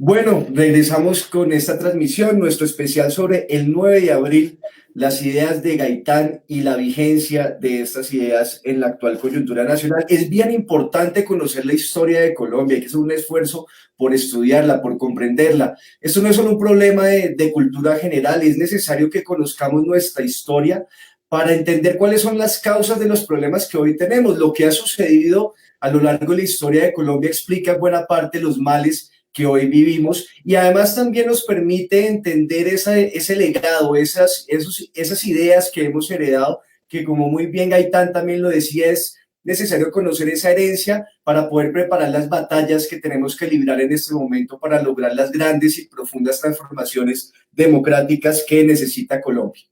Bueno, regresamos con esta transmisión, nuestro especial sobre el 9 de abril, las ideas de Gaitán y la vigencia de estas ideas en la actual coyuntura nacional. Es bien importante conocer la historia de Colombia, hay que hacer un esfuerzo por estudiarla, por comprenderla. Esto no es solo un problema de cultura general, es necesario que conozcamos nuestra historia para entender cuáles son las causas de los problemas que hoy tenemos. Lo que ha sucedido a lo largo de la historia de Colombia explica en buena parte los males que hoy vivimos y además también nos permite entender ese legado, esas ideas que hemos heredado, que como muy bien Gaitán también lo decía, es necesario conocer esa herencia para poder preparar las batallas que tenemos que librar en este momento para lograr las grandes y profundas transformaciones democráticas que necesita Colombia.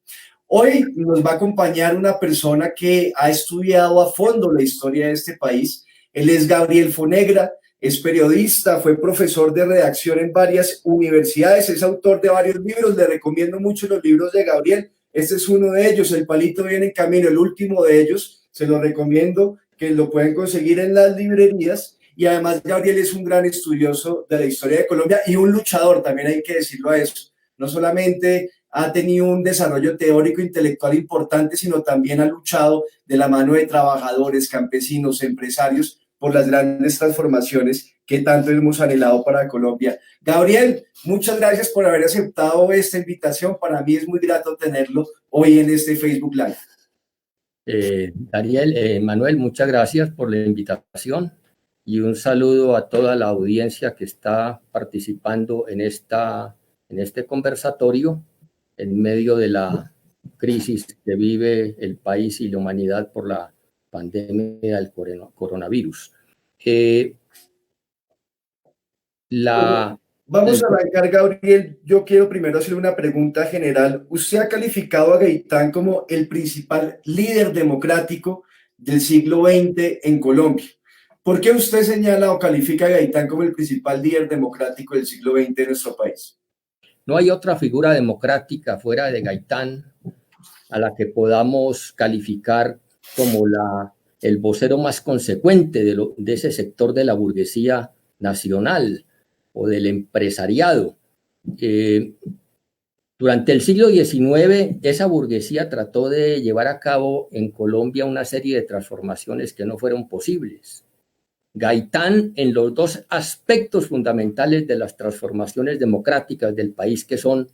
Hoy nos va a acompañar una persona que ha estudiado a fondo la historia de este país. Él es Gabriel Fonegra, es periodista, fue profesor de redacción en varias universidades, es autor de varios libros, le recomiendo mucho los libros de Gabriel. Este es uno de ellos, El palito viene en camino, el último de ellos, se lo recomiendo, que lo pueden conseguir en las librerías. Y además Gabriel es un gran estudioso de la historia de Colombia y un luchador, también hay que decirlo a eso. No solamente ha tenido un desarrollo teórico intelectual importante, sino también ha luchado de la mano de trabajadores, campesinos, empresarios, por las grandes transformaciones que tanto hemos anhelado para Colombia. Gabriel, muchas gracias por haber aceptado esta invitación. Para mí es muy grato tenerlo hoy en este Facebook Live. Daniel, Manuel, muchas gracias por la invitación y un saludo a toda la audiencia que está participando en este conversatorio en medio de la crisis que vive el país y la humanidad por la pandemia del coronavirus. Vamos a arrancar, Gabriel. Yo quiero primero hacer una pregunta general. Usted ha calificado a Gaitán como el principal líder democrático del siglo XX en Colombia. ¿Por qué usted señala o califica a Gaitán como el principal líder democrático del siglo XX en nuestro país? No hay otra figura democrática fuera de Gaitán a la que podamos calificar como el vocero más consecuente de ese sector de la burguesía nacional o del empresariado. Durante el siglo XIX, esa burguesía trató de llevar a cabo en Colombia una serie de transformaciones que no fueron posibles. Gaitán, en los dos aspectos fundamentales de las transformaciones democráticas del país, que son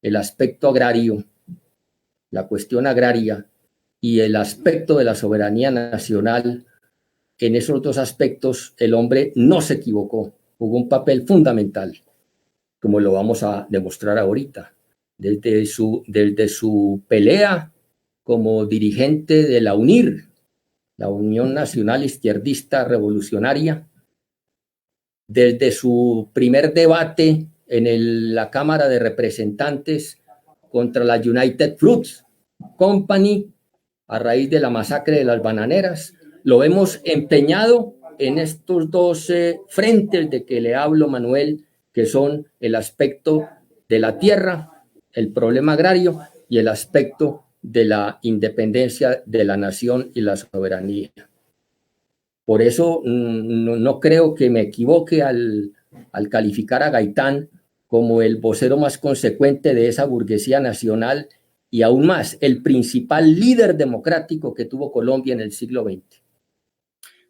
el aspecto agrario, la cuestión agraria, y el aspecto de la soberanía nacional, en esos dos aspectos el hombre no se equivocó, jugó un papel fundamental, como lo vamos a demostrar ahorita. Desde su pelea como dirigente de la UNIR, la Unión Nacional Izquierdista Revolucionaria, desde su primer debate en la Cámara de Representantes contra la United Fruits Company, a raíz de la masacre de las bananeras, lo hemos empeñado en estos dos frentes de que le hablo, Manuel, que son el aspecto de la tierra, el problema agrario y el aspecto de la independencia de la nación y la soberanía. Por eso no creo que me equivoque al calificar a Gaitán como el vocero más consecuente de esa burguesía nacional y aún más, el principal líder democrático que tuvo Colombia en el siglo XX.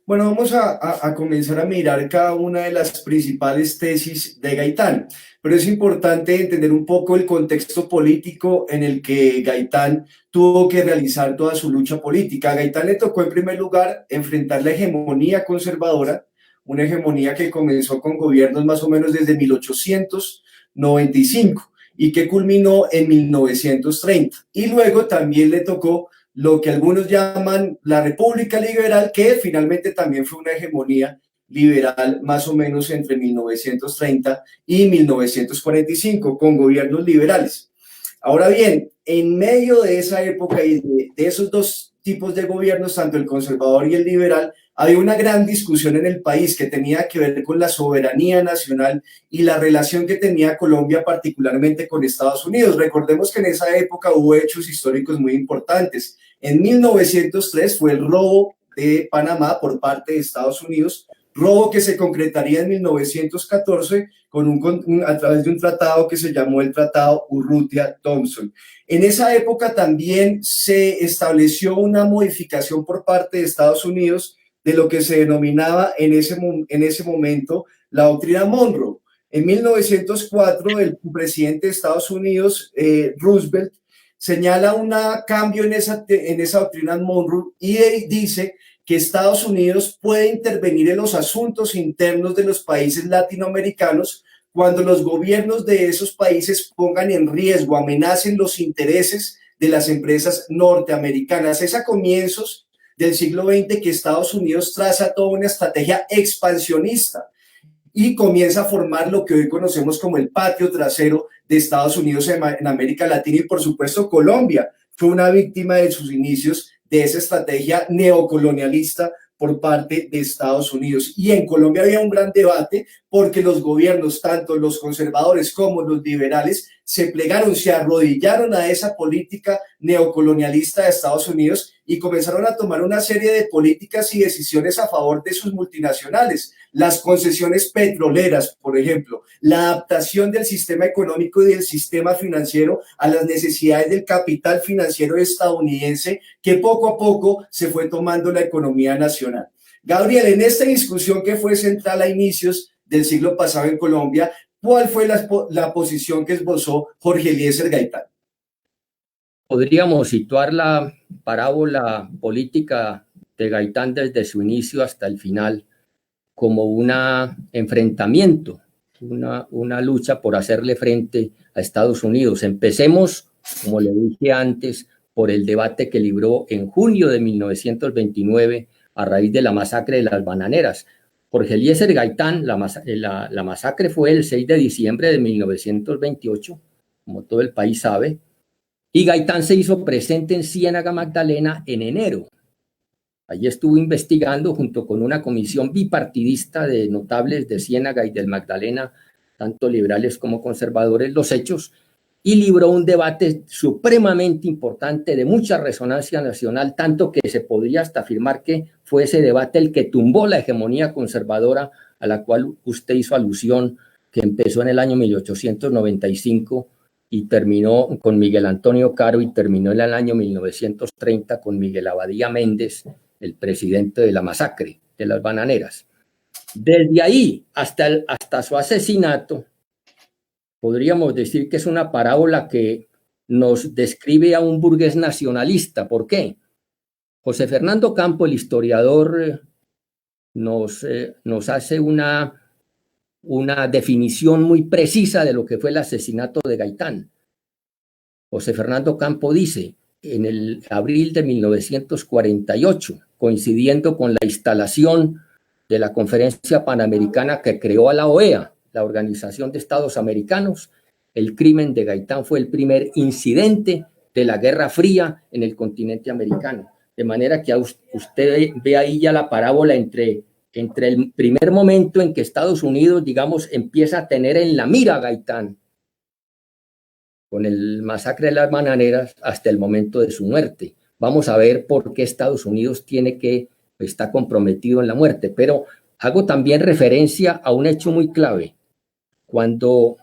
Bueno, vamos a comenzar a mirar cada una de las principales tesis de Gaitán, pero es importante entender un poco el contexto político en el que Gaitán tuvo que realizar toda su lucha política. A Gaitán le tocó en primer lugar enfrentar la hegemonía conservadora, una hegemonía que comenzó con gobiernos más o menos desde 1895 y que culminó en 1930. Y luego también le tocó lo que algunos llaman la República Liberal, que finalmente también fue una hegemonía liberal más o menos entre 1930 y 1945, con gobiernos liberales. Ahora bien, en medio de esa época y de esos dos tipos de gobiernos, tanto el conservador y el liberal, había una gran discusión en el país que tenía que ver con la soberanía nacional y la relación que tenía Colombia particularmente con Estados Unidos. Recordemos que en esa época hubo hechos históricos muy importantes. En 1903 fue el robo de Panamá por parte de Estados Unidos robo que se concretaría en 1914 a través de un tratado que se llamó el Tratado Urrutia-Thompson. En esa época también se estableció una modificación por parte de Estados Unidos de lo que se denominaba en ese momento la doctrina Monroe. En 1904, el presidente de Estados Unidos, Roosevelt, señala un cambio en esa doctrina Monroe y dice que Estados Unidos puede intervenir en los asuntos internos de los países latinoamericanos cuando los gobiernos de esos países pongan en riesgo, amenacen los intereses de las empresas norteamericanas. Es a comienzos del siglo XX que Estados Unidos traza toda una estrategia expansionista y comienza a formar lo que hoy conocemos como el patio trasero de Estados Unidos en América Latina, y por supuesto Colombia fue una víctima de sus inicios de esa estrategia neocolonialista por parte de Estados Unidos. Y en Colombia había un gran debate porque los gobiernos, tanto los conservadores como los liberales, se plegaron, se arrodillaron a esa política neocolonialista de Estados Unidos y comenzaron a tomar una serie de políticas y decisiones a favor de sus multinacionales. Las concesiones petroleras, por ejemplo, la adaptación del sistema económico y del sistema financiero a las necesidades del capital financiero estadounidense, que poco a poco se fue tomando la economía nacional. Gabriel, en esta discusión que fue central a inicios del siglo pasado en Colombia, ¿cuál fue la posición que esbozó Jorge Eliezer Gaitán? Podríamos situar la parábola política de Gaitán desde su inicio hasta el final como un enfrentamiento, una lucha por hacerle frente a Estados Unidos. Empecemos, como le dije antes, por el debate que libró en junio de 1929 a raíz de la masacre de las Bananeras. Jorge Eliezer Gaitán, la masacre fue el 6 de diciembre de 1928, como todo el país sabe, y Gaitán se hizo presente en Ciénaga Magdalena en enero. Allí estuvo investigando junto con una comisión bipartidista de notables de Ciénaga y del Magdalena, tanto liberales como conservadores, los hechos, y libró un debate supremamente importante de mucha resonancia nacional, tanto que se podría hasta afirmar que fue ese debate el que tumbó la hegemonía conservadora a la cual usted hizo alusión, que empezó en el año 1895 y terminó con Miguel Antonio Caro y terminó en el año 1930 con Miguel Abadía Méndez, el presidente de la masacre de las Bananeras. Desde ahí hasta su asesinato, podríamos decir que es una parábola que nos describe a un burgués nacionalista. ¿Por qué? José Fernando Campo, el historiador, nos hace una definición muy precisa de lo que fue el asesinato de Gaitán. José Fernando Campo dice, en el abril de 1948, coincidiendo con la instalación de la Conferencia Panamericana que creó a la OEA, la Organización de Estados Americanos, el crimen de Gaitán fue el primer incidente de la Guerra Fría en el continente americano. De manera que usted ve ahí ya la parábola entre el primer momento en que Estados Unidos, digamos, empieza a tener en la mira a Gaitán, con el masacre de las Bananeras, hasta el momento de su muerte. Vamos a ver por qué Estados Unidos está comprometido en la muerte, pero hago también referencia a un hecho muy clave. Cuando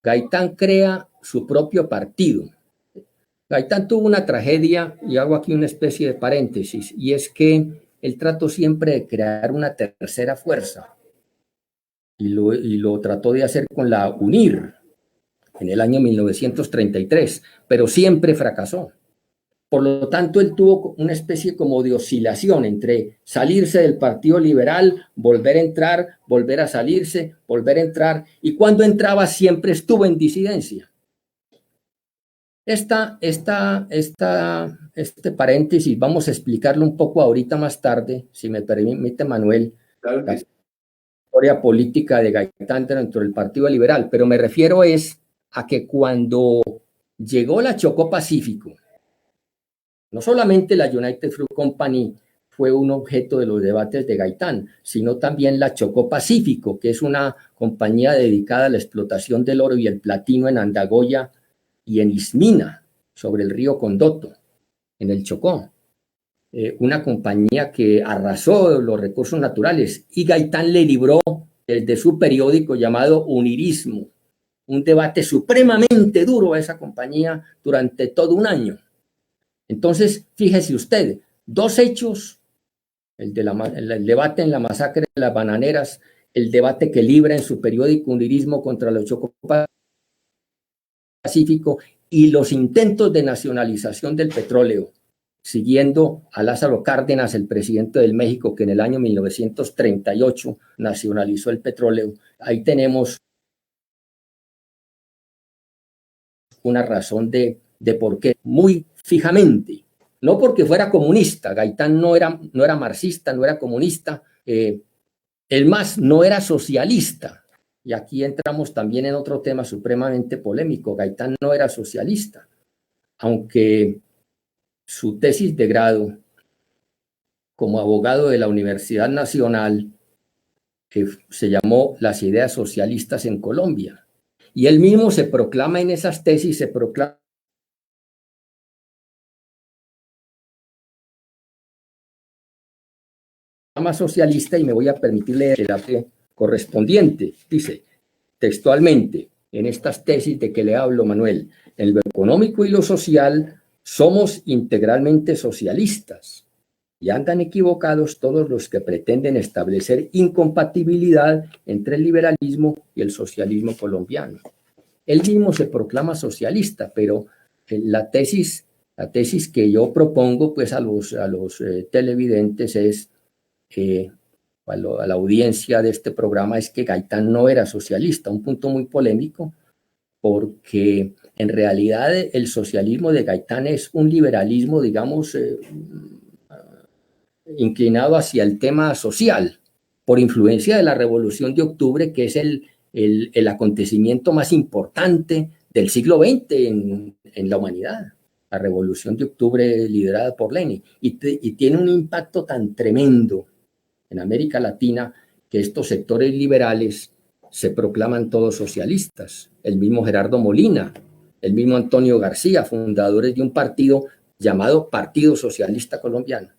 Gaitán crea su propio partido, Gaitán tuvo una tragedia, y hago aquí una especie de paréntesis, y es que él trató siempre de crear una tercera fuerza, y lo trató de hacer con la UNIR en el año 1933, pero siempre fracasó. Por lo tanto, él tuvo una especie como de oscilación entre salirse del Partido Liberal, volver a entrar, volver a salirse, volver a entrar, y cuando entraba siempre estuvo en disidencia. Este paréntesis vamos a explicarlo un poco ahorita más tarde, si me permite, Manuel, Claro que la historia política de Gaitán dentro del Partido Liberal, pero me refiero a que cuando llegó la Chocó Pacífico, no solamente la United Fruit Company fue un objeto de los debates de Gaitán, sino también la Chocó Pacífico, que es una compañía dedicada a la explotación del oro y el platino en Andagoya y en Ismina, sobre el río Condoto, en el Chocó. una compañía que arrasó los recursos naturales, y Gaitán le libró desde su periódico llamado Unirismo un debate supremamente duro a esa compañía durante todo un año. Entonces, fíjese usted, dos hechos, el debate en la masacre de las bananeras, el debate que libra en su periódico Unirismo contra los Chocó Pacífico, y los intentos de nacionalización del petróleo, siguiendo a Lázaro Cárdenas, el presidente de México, que en el año 1938 nacionalizó el petróleo. Ahí tenemos una razón de por qué, muy fijamente, no porque fuera comunista. Gaitán no era marxista, no era comunista, el más no era socialista. Y aquí entramos también en otro tema supremamente polémico. Gaitán no era socialista, aunque su tesis de grado como abogado de la Universidad Nacional se llamó Las ideas socialistas en Colombia. Y él mismo se proclama en esas tesis, se proclama socialista, y me voy a permitir leer el arte correspondiente. Dice textualmente en estas tesis de que le hablo, Manuel: en lo económico y lo social somos integralmente socialistas, y andan equivocados todos los que pretenden establecer incompatibilidad entre el liberalismo y el socialismo colombiano. Él mismo se proclama socialista, pero la tesis que yo propongo pues a los televidentes es, a la audiencia de este programa, es que Gaitán no era socialista, un punto muy polémico, porque en realidad el socialismo de Gaitán es un liberalismo, digamos, inclinado hacia el tema social, por influencia de la Revolución de Octubre, que es el acontecimiento más importante del siglo XX en la humanidad. La Revolución de Octubre liderada por Lenin, y tiene un impacto tan tremendo en América Latina que estos sectores liberales se proclaman todos socialistas. El mismo Gerardo Molina, el mismo Antonio García, fundadores de un partido llamado Partido Socialista Colombiano.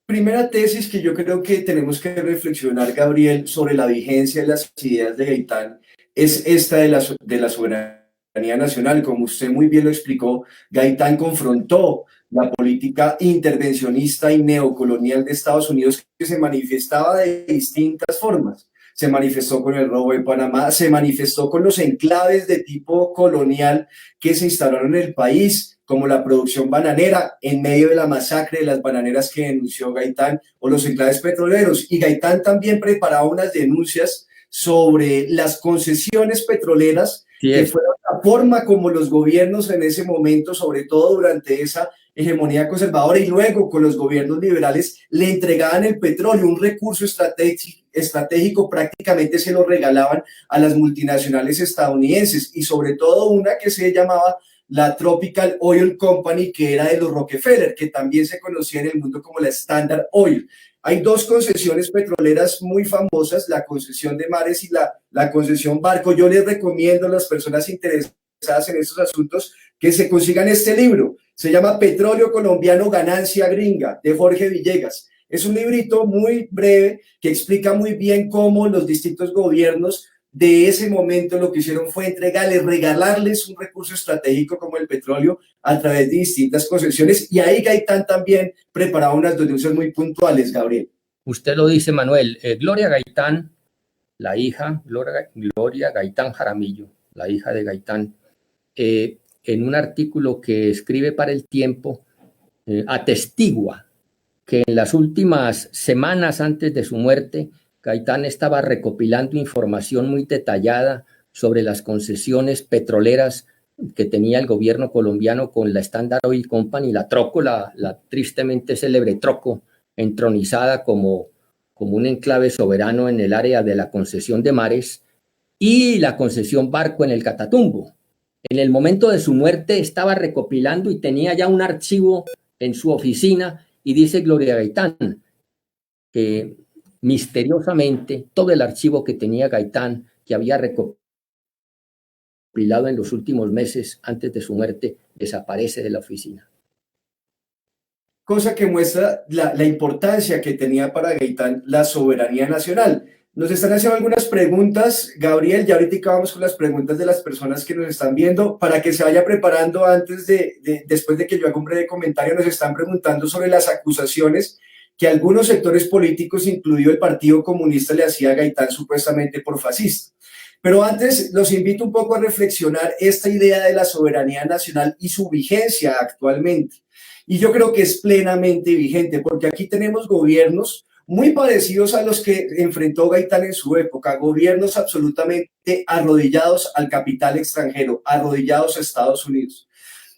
Primera tesis que yo creo que tenemos que reflexionar, Gabriel, sobre la vigencia de las ideas de Gaitán, es esta de la soberanía nacional. Como usted muy bien lo explicó, Gaitán confrontó la política intervencionista y neocolonial de Estados Unidos, que se manifestaba de distintas formas. Se manifestó con el robo de Panamá, se manifestó con los enclaves de tipo colonial que se instalaron en el país, como la producción bananera en medio de la masacre de las bananeras que denunció Gaitán, o los enclaves petroleros. Y Gaitán también preparaba unas denuncias sobre las concesiones petroleras, que fueron la forma como los gobiernos en ese momento, sobre todo durante esa hegemonía conservadora y luego con los gobiernos liberales, le entregaban el petróleo, un recurso estratégico, prácticamente se lo regalaban a las multinacionales estadounidenses, y sobre todo una que se llamaba la Tropical Oil Company, que era de los Rockefeller, que también se conocía en el mundo como la Standard Oil. Hay dos concesiones petroleras muy famosas, la concesión de mares y la concesión barco. Yo les recomiendo a las personas interesadas en estos asuntos que se consigan este libro. Se llama Petróleo Colombiano, Ganancia Gringa, de Jorge Villegas. Es un librito muy breve que explica muy bien cómo los distintos gobiernos de ese momento lo que hicieron fue regalarles un recurso estratégico como el petróleo a través de distintas concesiones, y ahí Gaitán también preparaba unas denuncias muy puntuales, Gabriel. Usted lo dice, Manuel. Gloria Gaitán, la hija, Gloria Gaitán Jaramillo, la hija de Gaitán, en un artículo que escribe para El Tiempo, atestigua que en las últimas semanas antes de su muerte, Gaitán estaba recopilando información muy detallada sobre las concesiones petroleras que tenía el gobierno colombiano con la Standard Oil Company, la Troco, la tristemente célebre Troco, entronizada como un enclave soberano en el área de la concesión de mares, y la concesión barco en el Catatumbo. En el momento de su muerte estaba recopilando y tenía ya un archivo en su oficina, y dice Gloria Gaitán que misteriosamente todo el archivo que tenía Gaitán, que había recopilado jubilado en los últimos meses antes de su muerte, desaparece de la oficina. Cosa que muestra la importancia que tenía para Gaitán la soberanía nacional. Nos están haciendo algunas preguntas, Gabriel, ya ahorita vamos con las preguntas de las personas que nos están viendo, para que se vaya preparando después de que yo haga un breve comentario. Nos están preguntando sobre las acusaciones que algunos sectores políticos, incluido el Partido Comunista, le hacía a Gaitán supuestamente por fascista. Pero antes los invito un poco a reflexionar esta idea de la soberanía nacional y su vigencia actualmente. Y yo creo que es plenamente vigente, porque aquí tenemos gobiernos muy parecidos a los que enfrentó Gaitán en su época, gobiernos absolutamente arrodillados al capital extranjero, arrodillados a Estados Unidos.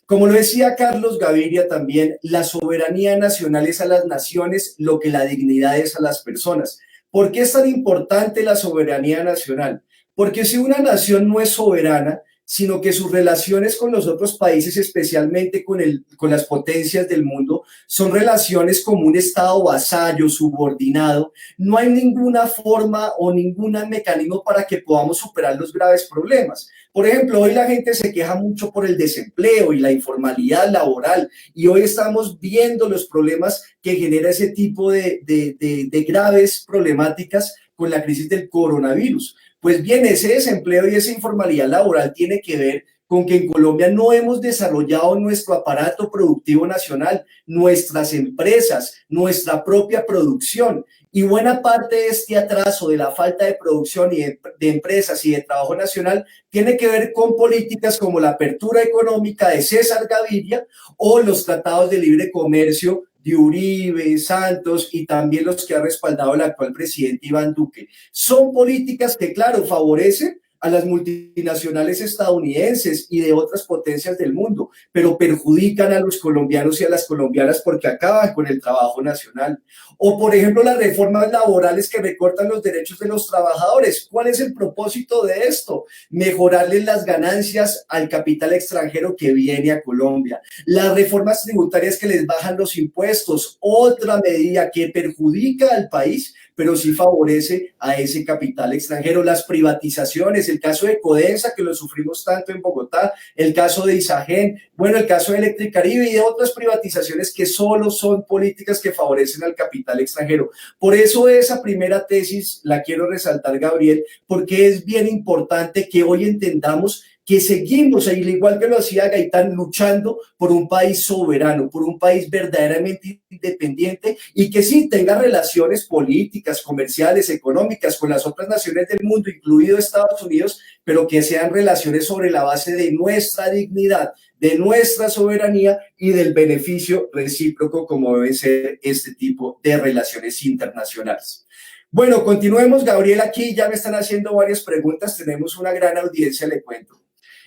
Como lo decía Carlos Gaviria también, la soberanía nacional es a las naciones lo que la dignidad es a las personas. ¿Por qué es tan importante la soberanía nacional? Porque si una nación no es soberana, sino que sus relaciones con los otros países, especialmente con las potencias del mundo, son relaciones como un Estado vasallo, subordinado. No hay ninguna forma o ningún mecanismo para que podamos superar los graves problemas. Por ejemplo, hoy la gente se queja mucho por el desempleo y la informalidad laboral, y hoy estamos viendo los problemas que genera ese tipo de graves problemáticas con la crisis del coronavirus. Pues bien, ese desempleo y esa informalidad laboral tiene que ver con que en Colombia no hemos desarrollado nuestro aparato productivo nacional, nuestras empresas, nuestra propia producción. Y buena parte de este atraso, de la falta de producción y de empresas y de trabajo nacional, tiene que ver con políticas como la apertura económica de César Gaviria o los tratados de libre comercio de Uribe, Santos y también los que ha respaldado el actual presidente Iván Duque. Son políticas que, claro, favorecen a las multinacionales estadounidenses y de otras potencias del mundo, pero perjudican a los colombianos y a las colombianas porque acaban con el trabajo nacional. O, por ejemplo, las reformas laborales que recortan los derechos de los trabajadores. ¿Cuál es el propósito de esto? Mejorarles las ganancias al capital extranjero que viene a Colombia. Las reformas tributarias que les bajan los impuestos, otra medida que perjudica al país, pero sí favorece a ese capital extranjero. Las privatizaciones, el caso de Codensa, que lo sufrimos tanto en Bogotá, el caso de Isagen, bueno, el caso de Electricaribe y de otras privatizaciones que solo son políticas que favorecen al capital extranjero. Por eso esa primera tesis la quiero resaltar, Gabriel, porque es bien importante que hoy entendamos que seguimos, al igual que lo hacía Gaitán, luchando por un país soberano, por un país verdaderamente independiente y que sí tenga relaciones políticas, comerciales, económicas con las otras naciones del mundo, incluido Estados Unidos, pero que sean relaciones sobre la base de nuestra dignidad, de nuestra soberanía y del beneficio recíproco, como deben ser este tipo de relaciones internacionales. Bueno, continuemos, Gabriel, aquí ya me están haciendo varias preguntas, tenemos una gran audiencia, le cuento.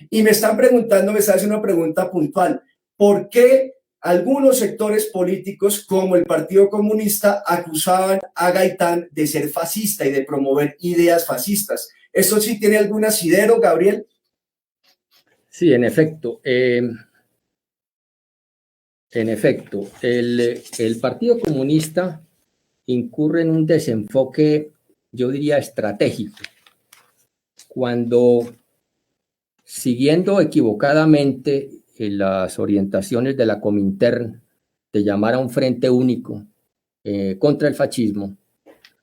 Y me están preguntando, me está haciendo una pregunta puntual, ¿por qué algunos sectores políticos como el Partido Comunista acusaban a Gaitán de ser fascista y de promover ideas fascistas? ¿Esto sí tiene algún asidero, Gabriel? Sí, en efecto. El Partido Comunista incurre en un desenfoque, yo diría, estratégico, cuando, siguiendo equivocadamente las orientaciones de la Comintern de llamar a un frente único contra el fascismo,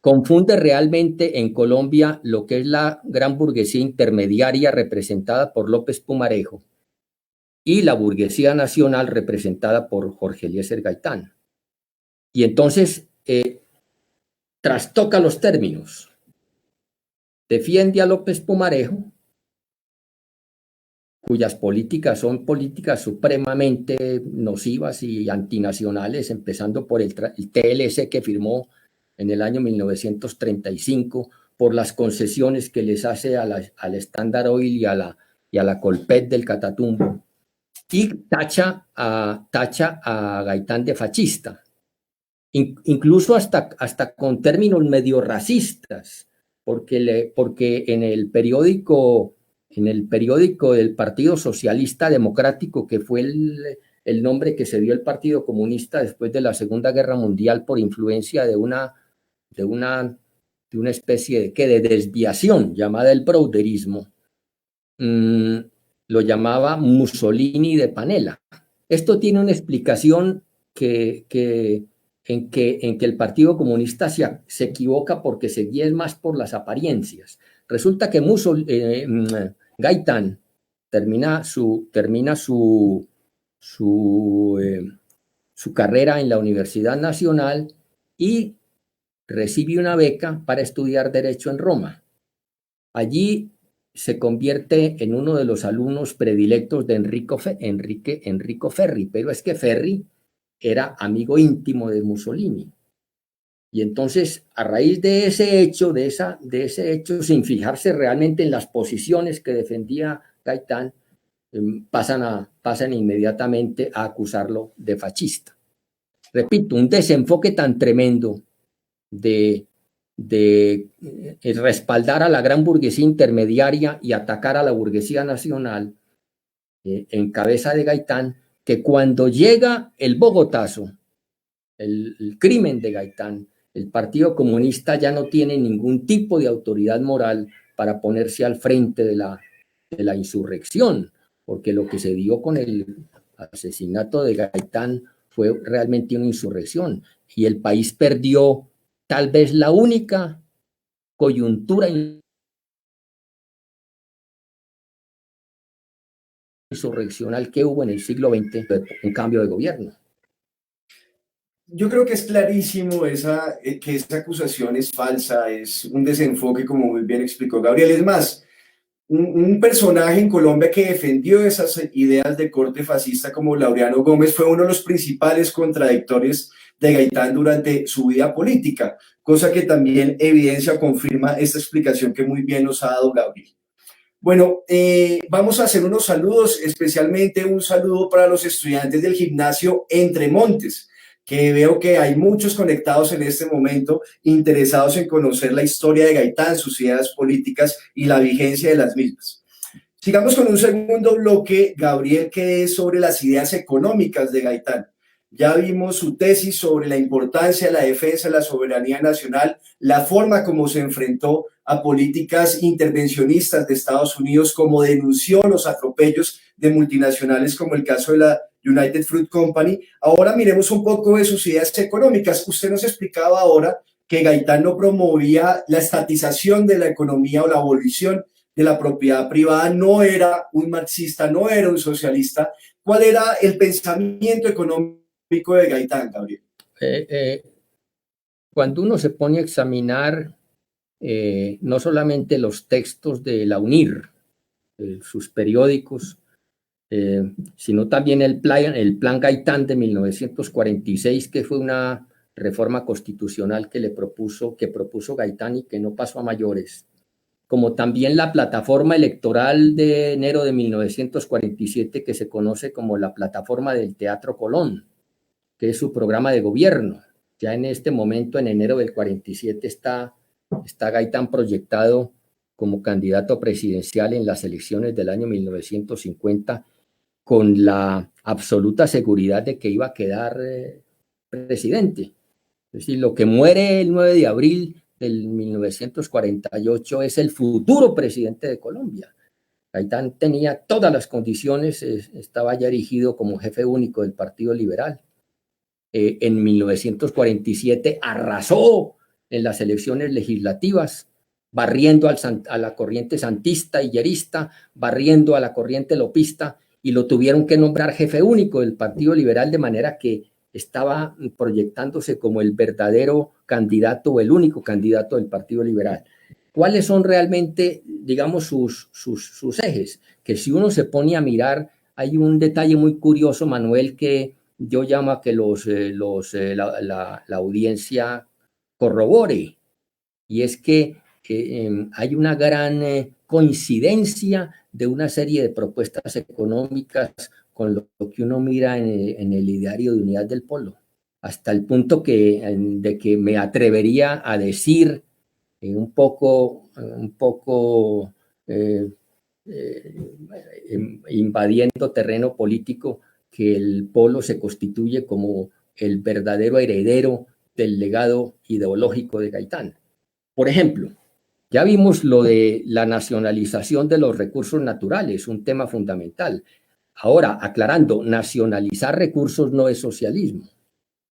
confunde realmente en Colombia lo que es la gran burguesía intermediaria representada por López Pumarejo y la burguesía nacional representada por Jorge Eliezer Gaitán. Y entonces trastoca los términos. Defiende a López Pumarejo, cuyas políticas son políticas supremamente nocivas y antinacionales, empezando por el TLC que firmó en el año 1935, por las concesiones que les hace al Standard Oil y a la Colpet del Catatumbo, y tacha a Gaitán de fascista, incluso hasta con términos medio racistas, porque en el periódico del Partido Socialista Democrático, que fue el nombre que se dio el Partido Comunista después de la Segunda Guerra Mundial por influencia de una especie de desviación llamada el browderismo, lo llamaba Mussolini de panela. Esto tiene una explicación en que el Partido Comunista se equivoca porque se guía más por las apariencias. Resulta que Gaitán termina su carrera en la Universidad Nacional y recibe una beca para estudiar Derecho en Roma. Allí se convierte en uno de los alumnos predilectos de Enrico Ferri, pero es que Ferri era amigo íntimo de Mussolini. Y entonces, a raíz de ese hecho, sin fijarse realmente en las posiciones que defendía Gaitán, pasan inmediatamente a acusarlo de fascista. Repito, un desenfoque tan tremendo de respaldar a la gran burguesía intermediaria y atacar a la burguesía nacional en cabeza de Gaitán, que cuando llega el bogotazo, el crimen de Gaitán, el Partido Comunista ya no tiene ningún tipo de autoridad moral para ponerse al frente de la insurrección, porque lo que se dio con el asesinato de Gaitán fue realmente una insurrección y el país perdió tal vez la única coyuntura insurreccional que hubo en el siglo XX, un cambio de gobierno. Yo creo que es clarísimo que esa acusación es falsa, es un desenfoque, como muy bien explicó Gabriel. Es más, un personaje en Colombia que defendió esas ideas de corte fascista como Laureano Gómez fue uno de los principales contradictores de Gaitán durante su vida política, cosa que también evidencia o confirma esta explicación que muy bien nos ha dado Gabriel. Bueno, vamos a hacer unos saludos, especialmente un saludo para los estudiantes del gimnasio Entre Montes, que veo que hay muchos conectados en este momento, interesados en conocer la historia de Gaitán, sus ideas políticas y la vigencia de las mismas. Sigamos con un segundo bloque, Gabriel, que es sobre las ideas económicas de Gaitán. Ya vimos su tesis sobre la importancia de la defensa de la soberanía nacional, la forma como se enfrentó a políticas intervencionistas de Estados Unidos, como denunció los atropellos de multinacionales como el caso de la United Fruit Company. Ahora miremos un poco de sus ideas económicas. Usted nos explicaba ahora que Gaitán no promovía la estatización de la economía o la abolición de la propiedad privada, no era un marxista, no era un socialista. ¿Cuál era el pensamiento económico de Gaitán, Gabriel? Cuando uno se pone a examinar no solamente los textos de la UNIR, sus periódicos, sino también el plan Gaitán de 1946, que fue una reforma constitucional que propuso Gaitán y que no pasó a mayores, como también la plataforma electoral de enero de 1947, que se conoce como la plataforma del Teatro Colón, que es su programa de gobierno. Ya en este momento, en enero del 47, está Gaitán proyectado como candidato presidencial en las elecciones del año 1950, con la absoluta seguridad de que iba a quedar presidente. Es decir, lo que muere el 9 de abril del 1948 es el futuro presidente de Colombia. Gaitán tenía todas las condiciones, estaba ya erigido como jefe único del Partido Liberal. En 1947 arrasó en las elecciones legislativas, barriendo a la corriente santista y llerista, barriendo a la corriente lopista, y lo tuvieron que nombrar jefe único del Partido Liberal, de manera que estaba proyectándose como el verdadero candidato o el único candidato del Partido Liberal. ¿Cuáles son realmente, digamos, sus ejes? Que si uno se pone a mirar, hay un detalle muy curioso, Manuel, que yo llamo a que la audiencia corrobore, y es que hay una gran coincidencia de una serie de propuestas económicas con lo que uno mira en el ideario de Unidad del Polo, hasta el punto de que me atrevería a decir un poco invadiendo terreno político, que el Polo se constituye como el verdadero heredero del legado ideológico de Gaitán. Por ejemplo, Ya vimos lo de la nacionalización de los recursos naturales, un tema fundamental. Ahora, aclarando, nacionalizar recursos no es socialismo.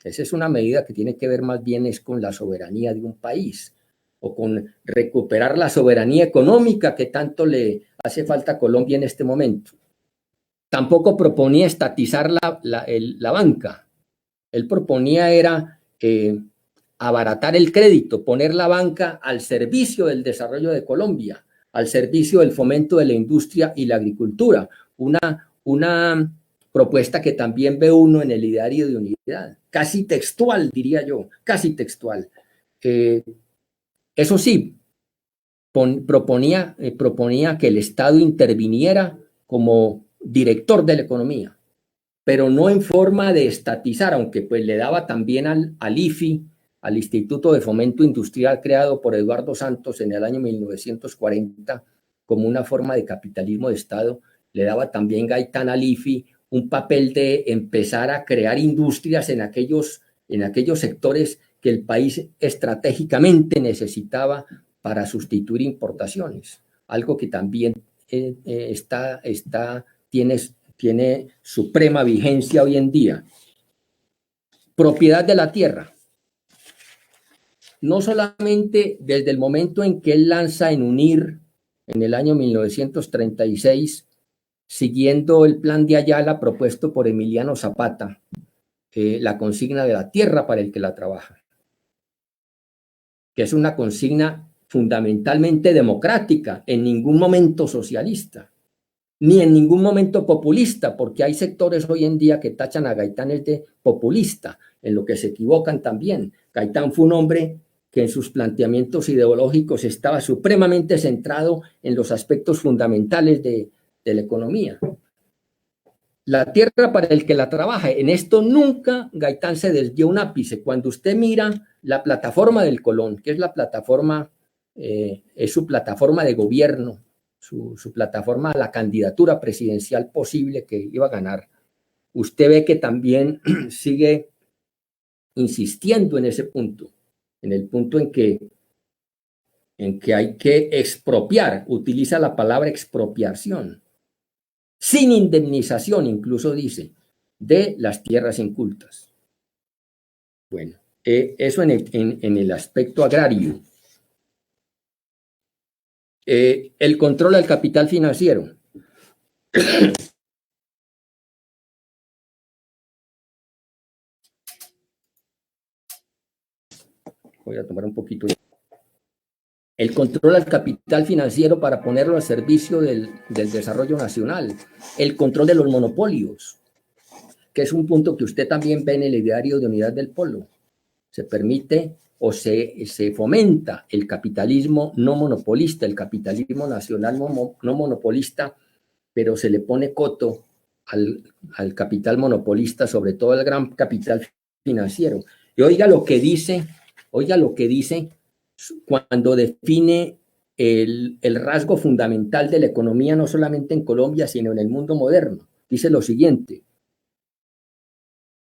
Esa es una medida que tiene que ver más bien es con la soberanía de un país o con recuperar la soberanía económica que tanto le hace falta a Colombia en este momento. Tampoco proponía estatizar la banca. Él proponía era abaratar el crédito, poner la banca al servicio del desarrollo de Colombia, al servicio del fomento de la industria y la agricultura. Una propuesta que también ve uno en el ideario de unidad, casi textual, diría yo, casi textual. Eso sí, proponía que el Estado interviniera como director de la economía, pero no en forma de estatizar, aunque pues le daba también al IFI, al Instituto de Fomento Industrial creado por Eduardo Santos en el año 1940, como una forma de capitalismo de Estado, le daba también Gaitán al IFI un papel de empezar a crear industrias en aquellos sectores que el país estratégicamente necesitaba para sustituir importaciones, algo que también tiene suprema vigencia hoy en día. Propiedad de la tierra. No solamente desde el momento en que él lanza en UNIR en el año 1936, siguiendo el plan de Ayala propuesto por Emiliano Zapata, la consigna de la tierra para el que la trabaja, que es una consigna fundamentalmente democrática, en ningún momento socialista, ni en ningún momento populista, porque hay sectores hoy en día que tachan a Gaitán de populista, en lo que se equivocan también. Gaitán fue un hombre que en sus planteamientos ideológicos estaba supremamente centrado en los aspectos fundamentales de la economía. La tierra para el que la trabaja, en esto nunca Gaitán se desvió un ápice. Cuando usted mira la plataforma del Colón, que es la plataforma, es su plataforma de gobierno, su plataforma a la candidatura presidencial posible que iba a ganar, usted ve que también sigue insistiendo en ese punto, en el punto en que hay que expropiar, utiliza la palabra expropiación, sin indemnización, incluso dice, de las tierras incultas. Bueno, eso en el aspecto agrario. El control del capital financiero. Voy a tomar un poquito. El control al capital financiero para ponerlo al servicio del desarrollo nacional. El control de los monopolios, que es un punto que usted también ve en el ideario de Unidad del Polo. Se permite o se fomenta el capitalismo no monopolista, el capitalismo nacional no monopolista, pero se le pone coto al capital monopolista, sobre todo al gran capital financiero. Y oiga lo que dice cuando define el rasgo fundamental de la economía, no solamente en Colombia, sino en el mundo moderno. Dice lo siguiente,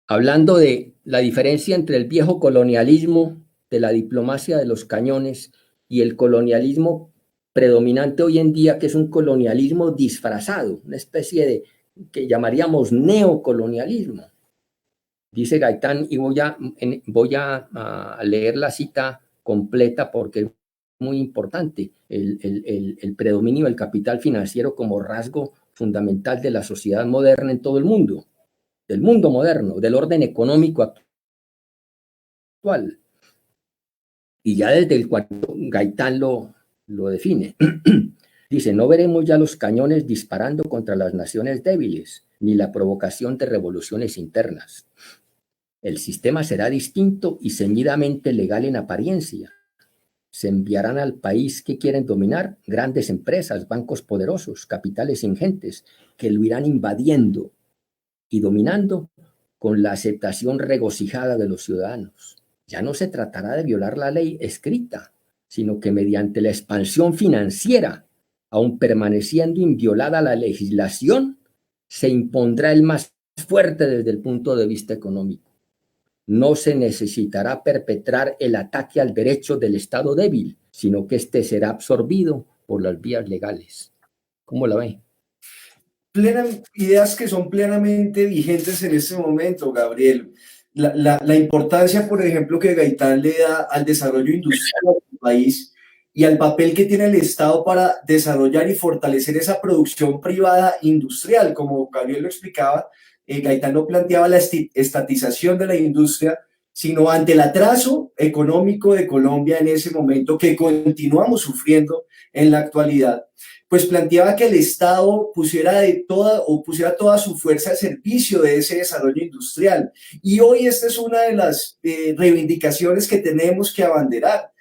hablando de la diferencia entre el viejo colonialismo de la diplomacia de los cañones y el colonialismo predominante hoy en día, que es un colonialismo disfrazado, una especie de que llamaríamos neocolonialismo. Dice Gaitán, y voy a leer la cita completa porque es muy importante, el predominio del capital financiero como rasgo fundamental de la sociedad moderna en todo el mundo, del mundo moderno, del orden económico actual. Y ya desde el cual Gaitán lo define. Dice, no veremos ya los cañones disparando contra las naciones débiles, ni la provocación de revoluciones internas. El sistema será distinto y ceñidamente legal en apariencia. Se enviarán al país que quieren dominar grandes empresas, bancos poderosos, capitales ingentes, que lo irán invadiendo y dominando con la aceptación regocijada de los ciudadanos. Ya no se tratará de violar la ley escrita, sino que mediante la expansión financiera, aun permaneciendo inviolada la legislación, se impondrá el más fuerte desde el punto de vista económico. no se necesitará perpetrar el ataque al derecho del Estado débil, sino que éste será absorbido por las vías legales. ¿Cómo la ve? Ideas que son plenamente vigentes en este momento, Gabriel. La importancia, por ejemplo, que Gaitán le da al desarrollo industrial del país y al papel que tiene el Estado para desarrollar y fortalecer esa producción privada industrial. Como Gabriel lo explicaba, Gaitán no planteaba la estatización de la industria, sino ante el atraso económico de Colombia en ese momento, que continuamos sufriendo en la actualidad, pues planteaba que el Estado pusiera toda su fuerza al servicio de ese desarrollo industrial. Y hoy esta es una de las reivindicaciones que tenemos que abanderar.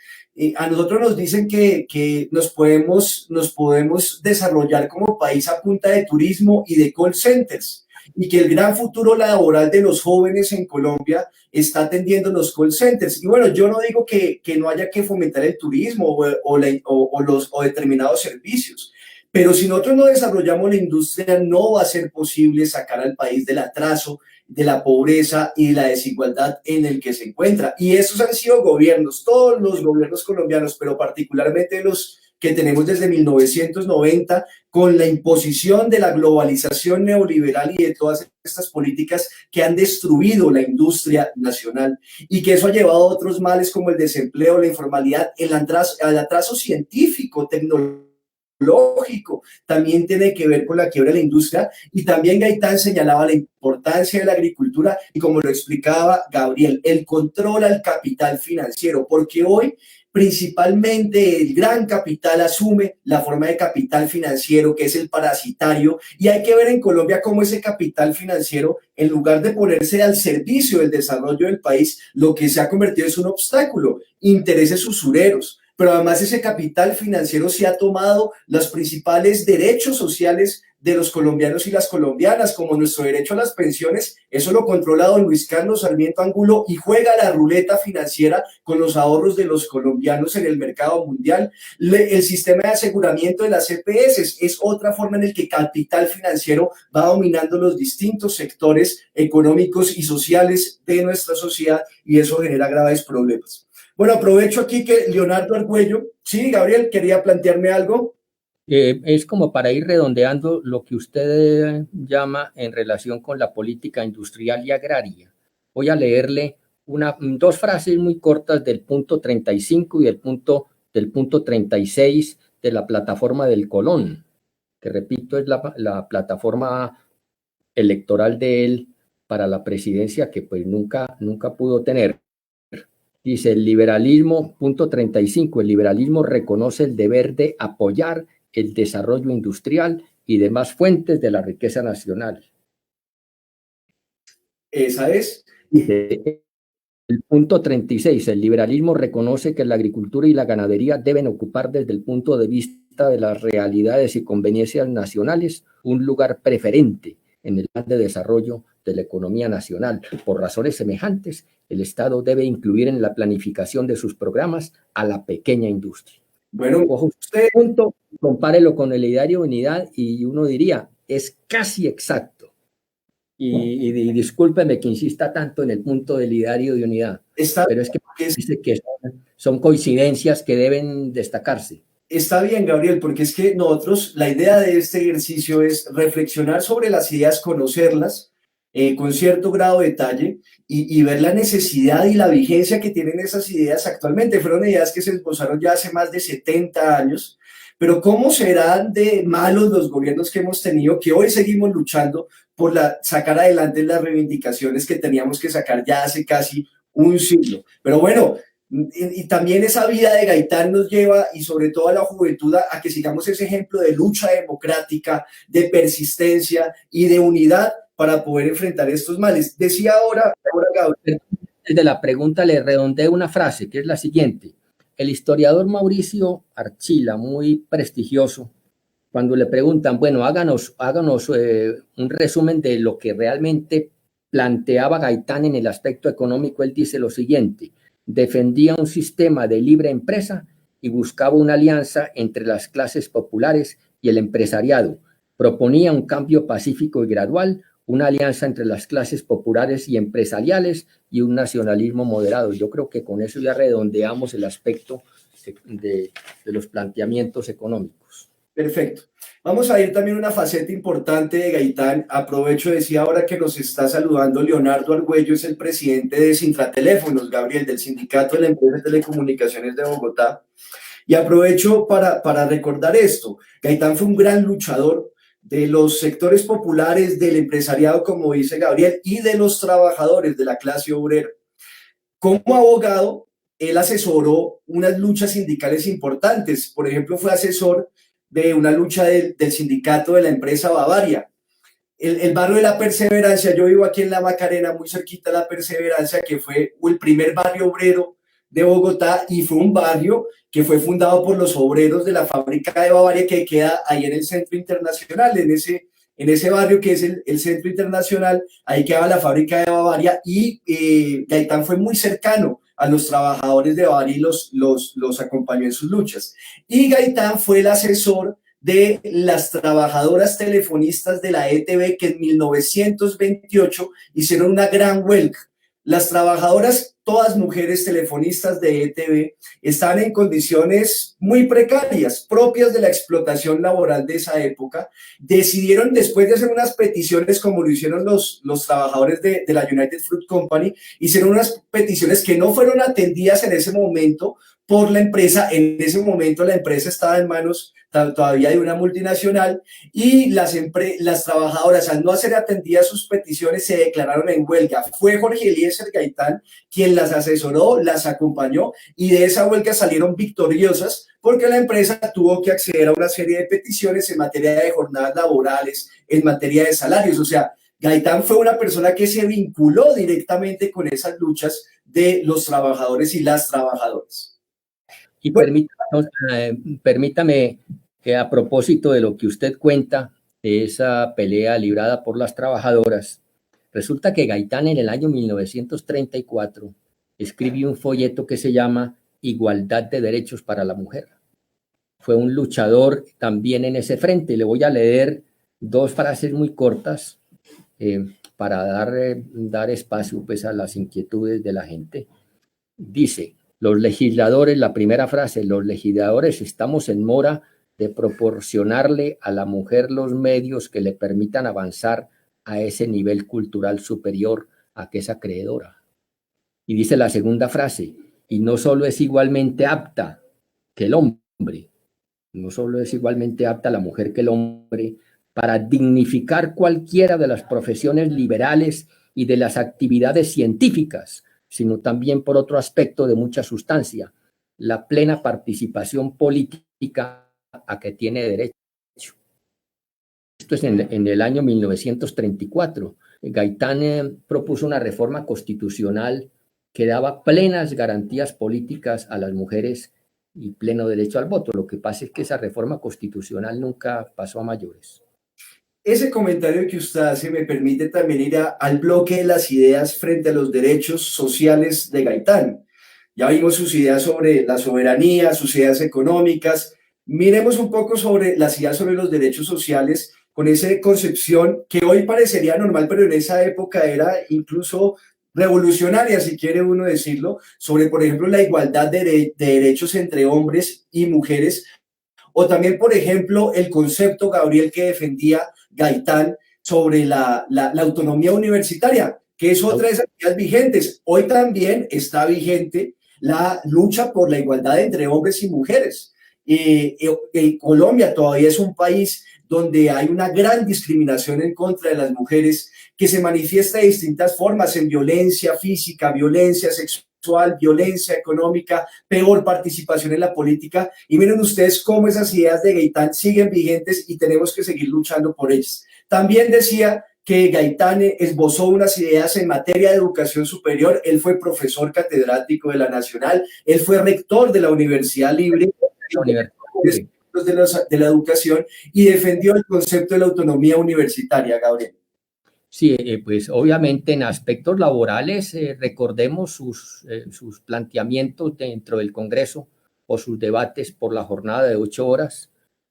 A nosotros nos dicen que nos podemos desarrollar como país a punta de turismo y de call centers, y que el gran futuro laboral de los jóvenes en Colombia está atendiendo los call centers. Y bueno, yo no digo que no haya que fomentar el turismo o determinados servicios, pero si nosotros no desarrollamos la industria, no va a ser posible sacar al país del atraso, de la pobreza y de la desigualdad en el que se encuentra. Y esos han sido gobiernos, todos los gobiernos colombianos, pero particularmente los que tenemos desde 1990, con la imposición de la globalización neoliberal y de todas estas políticas que han destruido la industria nacional, y que eso ha llevado a otros males como el desempleo, la informalidad, el atraso científico, tecnológico, también tiene que ver con la quiebra de la industria. Y también Gaitán señalaba la importancia de la agricultura y, como lo explicaba Gabriel, el control al capital financiero, porque hoy principalmente el gran capital asume la forma de capital financiero, que es el parasitario, y hay que ver en Colombia cómo ese capital financiero, en lugar de ponerse al servicio del desarrollo del país, lo que se ha convertido es un obstáculo, intereses usureros. Pero además ese capital financiero se ha tomado los principales derechos sociales de los colombianos y las colombianas, como nuestro derecho a las pensiones. Eso lo controla don Luis Carlos Sarmiento Angulo y juega la ruleta financiera con los ahorros de los colombianos en el mercado mundial. El sistema de aseguramiento de las EPS es otra forma en la que capital financiero va dominando los distintos sectores económicos y sociales de nuestra sociedad, y eso genera graves problemas. Bueno, aprovecho aquí que Leonardo Argüello, sí, Gabriel, quería plantearme algo. Es como para ir redondeando lo que usted llama en relación con la política industrial y agraria. Voy a leerle dos frases muy cortas del punto 35 y del punto 36 de la plataforma del Colón, que repito es la plataforma electoral de él para la presidencia, que pues nunca pudo tener. Dice el liberalismo, punto 35, el liberalismo reconoce el deber de apoyar el desarrollo industrial y demás fuentes de la riqueza nacional. Esa es. Dice el punto 36, el liberalismo reconoce que la agricultura y la ganadería deben ocupar desde el punto de vista de las realidades y conveniencias nacionales un lugar preferente en el plan de desarrollo de la economía nacional. Por razones semejantes, el Estado debe incluir en la planificación de sus programas a la pequeña industria. Bueno, ojo, usted punto, compárelo con el ideario de unidad y uno diría, es casi exacto. Y discúlpeme que insista tanto en el punto del ideario de unidad, pero es que dice que son coincidencias que deben destacarse. Está bien, Gabriel, porque es que nosotros, la idea de este ejercicio es reflexionar sobre las ideas, conocerlas con cierto grado de detalle y ver la necesidad y la vigencia que tienen esas ideas actualmente. Fueron ideas que se esbozaron ya hace más de 70 años, pero ¿cómo serán de malos los gobiernos que hemos tenido, que hoy seguimos luchando por sacar adelante las reivindicaciones que teníamos que sacar ya hace casi un siglo? Pero bueno, y también esa vida de Gaitán nos lleva, y sobre todo a la juventud, a que sigamos ese ejemplo de lucha democrática, de persistencia y de unidad para poder enfrentar estos males. Decía ahora Gabriel. Desde la pregunta le redondeo una frase, que es la siguiente. El historiador Mauricio Archila, muy prestigioso, cuando le preguntan, bueno, háganos un resumen de lo que realmente planteaba Gaitán en el aspecto económico, él dice lo siguiente: defendía un sistema de libre empresa y buscaba una alianza entre las clases populares y el empresariado. Proponía un cambio pacífico y gradual, una alianza entre las clases populares y empresariales y un nacionalismo moderado. Yo creo que con eso ya redondeamos el aspecto de los planteamientos económicos. Perfecto. Vamos a ir también a una faceta importante de Gaitán. Aprovecho, decía ahora que nos está saludando Leonardo Argüello, es el presidente de Sintrateléfonos, Gabriel, del Sindicato de la Empresa de Telecomunicaciones de Bogotá. Y aprovecho para recordar esto. Gaitán fue un gran luchador de los sectores populares, del empresariado, como dice Gabriel, y de los trabajadores de la clase obrera. Como abogado, él asesoró unas luchas sindicales importantes. Por ejemplo, fue asesor de una lucha del sindicato de la empresa Bavaria. El barrio de La Perseverancia, yo vivo aquí en La Macarena, muy cerquita de La Perseverancia, que fue el primer barrio obrero de Bogotá y fue un barrio que fue fundado por los obreros de la fábrica de Bavaria que queda ahí en el Centro Internacional, en ese barrio que es el Centro Internacional, ahí quedaba la fábrica de Bavaria y Gaitán fue muy cercano a los trabajadores de Bavaria y los acompañó en sus luchas. Y Gaitán fue el asesor de las trabajadoras telefonistas de la ETV que en 1928 hicieron una gran huelga. Las trabajadoras, todas mujeres telefonistas de ETV, estaban en condiciones muy precarias, propias de la explotación laboral de esa época. Decidieron, después de hacer unas peticiones, como lo hicieron los trabajadores de la United Fruit Company, hicieron unas peticiones que no fueron atendidas en ese momento por la empresa. En ese momento la empresa estaba en manos todavía de una multinacional y las trabajadoras, al no hacer atendidas sus peticiones, se declararon en huelga. Fue Jorge Eliezer Gaitán quien las asesoró, las acompañó y de esa huelga salieron victoriosas porque la empresa tuvo que acceder a una serie de peticiones en materia de jornadas laborales, en materia de salarios. O sea, Gaitán fue una persona que se vinculó directamente con esas luchas de los trabajadores y las trabajadoras. Y permítame que a propósito de lo que usted cuenta, de esa pelea librada por las trabajadoras, resulta que Gaitán en el año 1934 escribió un folleto que se llama Igualdad de Derechos para la Mujer. Fue un luchador también en ese frente. Le voy a leer dos frases muy cortas para dar espacio pues, a las inquietudes de la gente. Dice: los legisladores, la primera frase, los legisladores estamos en mora de proporcionarle a la mujer los medios que le permitan avanzar a ese nivel cultural superior a que es acreedora. Y dice la segunda frase: y no solo es igualmente apta que el hombre, no solo es igualmente apta la mujer que el hombre para dignificar cualquiera de las profesiones liberales y de las actividades científicas, sino también por otro aspecto de mucha sustancia, la plena participación política a que tiene derecho. Esto es en el año 1934. Gaitán propuso una reforma constitucional que daba plenas garantías políticas a las mujeres y pleno derecho al voto. Lo que pasa es que esa reforma constitucional nunca pasó a mayores. Ese comentario que usted hace me permite también ir al bloque de las ideas frente a los derechos sociales de Gaitán. Ya vimos sus ideas sobre la soberanía, sus ideas económicas. Miremos un poco sobre las ideas sobre los derechos sociales con esa concepción que hoy parecería normal, pero en esa época era incluso revolucionaria, si quiere uno decirlo, sobre, por ejemplo, la igualdad de derechos entre hombres y mujeres. O también, por ejemplo, el concepto, Gabriel, que defendía Gaitán sobre la autonomía universitaria, que es otra de esas ideas vigentes. Hoy también está vigente la lucha por la igualdad entre hombres y mujeres. Colombia todavía es un país donde hay una gran discriminación en contra de las mujeres que se manifiesta de distintas formas en violencia física, violencia sexual, violencia económica, peor participación en la política. Y miren ustedes cómo esas ideas de Gaitán siguen vigentes y tenemos que seguir luchando por ellas. También decía que Gaitán esbozó unas ideas en materia de educación superior. Él fue profesor catedrático de la Nacional, él fue rector de la Universidad Libre de la educación y defendió el concepto de la autonomía universitaria, Gabriel. Sí, pues obviamente en aspectos laborales, recordemos sus planteamientos dentro del Congreso o sus debates por la jornada de 8 horas,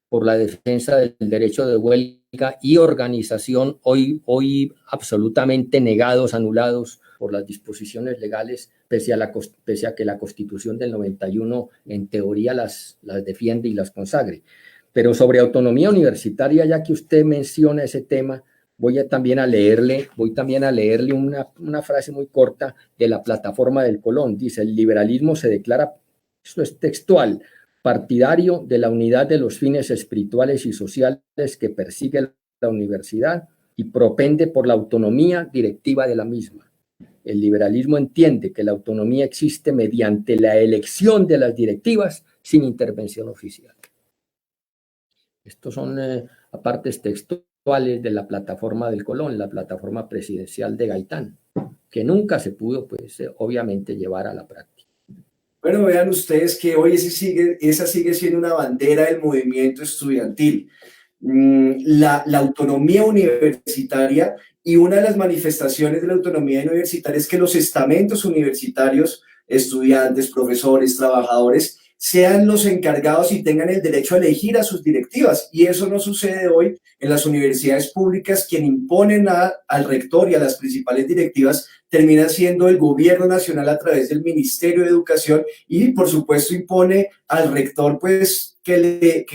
por la defensa del derecho de huelga y organización, hoy absolutamente negados, anulados por las disposiciones legales, pese a que la Constitución del 91 en teoría las defiende y las consagre. Pero sobre autonomía universitaria, ya que usted menciona ese tema, voy también a leerle una frase muy corta de la Plataforma del Colón. Dice: el liberalismo se declara, esto es textual, partidario de la unidad de los fines espirituales y sociales que persigue la universidad y propende por la autonomía directiva de la misma. El liberalismo entiende que la autonomía existe mediante la elección de las directivas sin intervención oficial. Estos son apartes textuales de la Plataforma del Colón, la plataforma presidencial de Gaitán, que nunca se pudo, pues, obviamente, llevar a la práctica. Bueno, vean ustedes que hoy esa sigue siendo una bandera del movimiento estudiantil. La autonomía universitaria, y una de las manifestaciones de la autonomía universitaria es que los estamentos universitarios, estudiantes, profesores, trabajadores, sean los encargados y tengan el derecho a elegir a sus directivas. Y eso no sucede hoy en las universidades públicas. Quien imponen al rector y a las principales directivas termina siendo el gobierno nacional a través del Ministerio de Educación, y por supuesto impone al rector pues que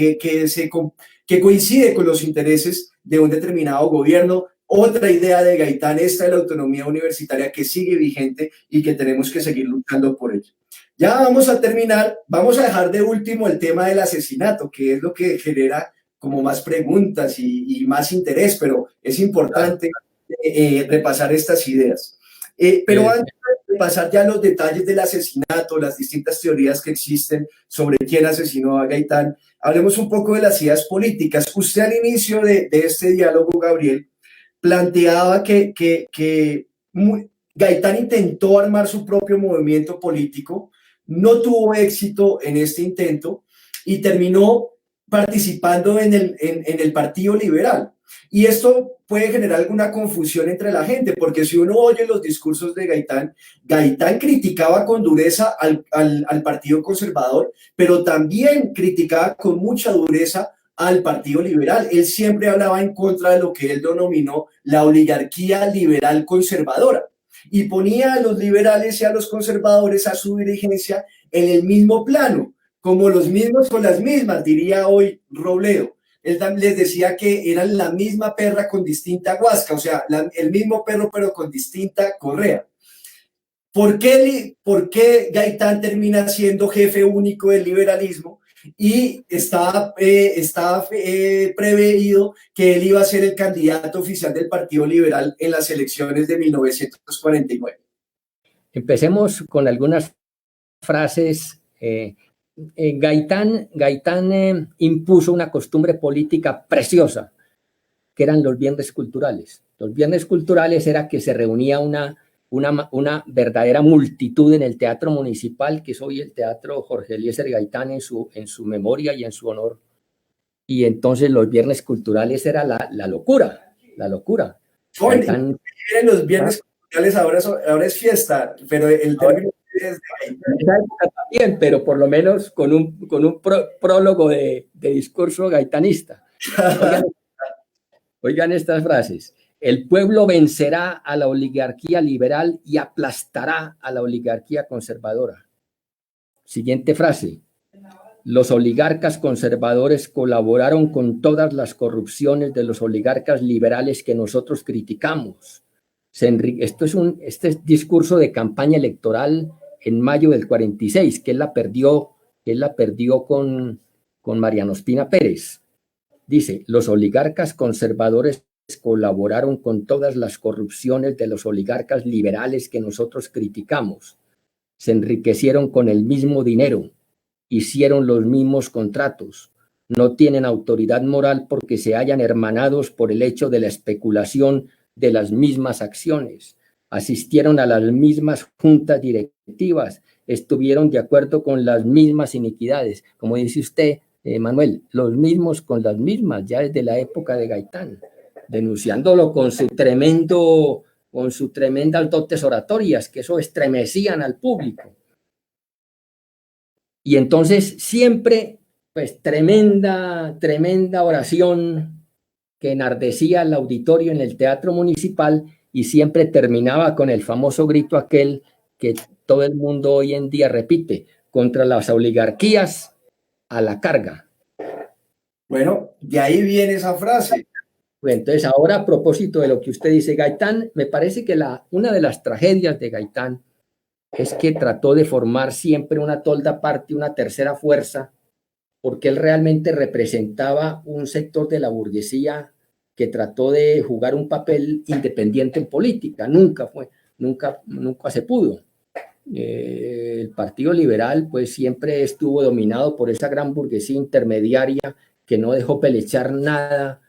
coincide con los intereses de un determinado gobierno. Otra idea de Gaitán, esta de la autonomía universitaria, que sigue vigente y que tenemos que seguir luchando por ello. Ya vamos a terminar, vamos a dejar de último el tema del asesinato, que es lo que genera como más preguntas y más interés, pero es importante repasar estas ideas. Pero antes de pasar ya a los detalles del asesinato, las distintas teorías que existen sobre quién asesinó a Gaitán, hablemos un poco de las ideas políticas. Usted al inicio de este diálogo, Gabriel, planteaba que Gaitán intentó armar su propio movimiento político, no tuvo éxito en este intento y terminó participando en el Partido Liberal. Y esto puede generar alguna confusión entre la gente, porque si uno oye los discursos de Gaitán, Gaitán criticaba con dureza al Partido Conservador, pero también criticaba con mucha dureza al Partido Liberal. Él siempre hablaba en contra de lo que él denominó la oligarquía liberal conservadora, y ponía a los liberales y a los conservadores, a su dirigencia, en el mismo plano, como los mismos con las mismas, diría hoy Robledo. Él les decía que eran la misma perra con distinta guasca, o sea, el mismo perro pero con distinta correa. ¿Por qué Gaitán termina siendo jefe único del liberalismo? Y estaba preveído que él iba a ser el candidato oficial del Partido Liberal en las elecciones de 1949. Empecemos con algunas frases. Gaitán impuso una costumbre política preciosa, que eran los viernes culturales. Los viernes culturales era que se reunía una verdadera multitud en el Teatro Municipal, que es hoy el Teatro Jorge Eliezer Gaitán, en su memoria y en su honor. Y entonces los viernes culturales era la locura, la locura. Gaitán, los viernes culturales ahora es fiesta, pero el término es de Gaitán. En esa época también, pero por lo menos con un prólogo de discurso gaitanista. Oigan estas frases. El pueblo vencerá a la oligarquía liberal y aplastará a la oligarquía conservadora. Siguiente frase. Los oligarcas conservadores colaboraron con todas las corrupciones de los oligarcas liberales que nosotros criticamos. Este es discurso de campaña electoral en mayo del 46, que él la perdió con Mariano Ospina Pérez. Dice: los oligarcas conservadores colaboraron con todas las corrupciones de los oligarcas liberales que nosotros criticamos. Se enriquecieron con el mismo dinero, hicieron los mismos contratos, no tienen autoridad moral porque se hayan hermanados por el hecho de la especulación de las mismas acciones, asistieron a las mismas juntas directivas, estuvieron de acuerdo con las mismas iniquidades. Como dice usted, Manuel, los mismos con las mismas, ya desde la época de Gaitán, denunciándolo con sus tremendas dotes oratorias, que eso estremecían al público. Y entonces siempre, pues, tremenda oración que enardecía al auditorio en el Teatro Municipal y siempre terminaba con el famoso grito aquel que todo el mundo hoy en día repite: contra las oligarquías, a la carga. Bueno, de ahí viene esa frase. Entonces, ahora a propósito de lo que usted dice, Gaitán, me parece que una de las tragedias de Gaitán es que trató de formar siempre una tolda parte, una tercera fuerza, porque él realmente representaba un sector de la burguesía que trató de jugar un papel independiente en política. Nunca se pudo. El Partido Liberal pues siempre estuvo dominado por esa gran burguesía intermediaria que no dejó pelechar nada,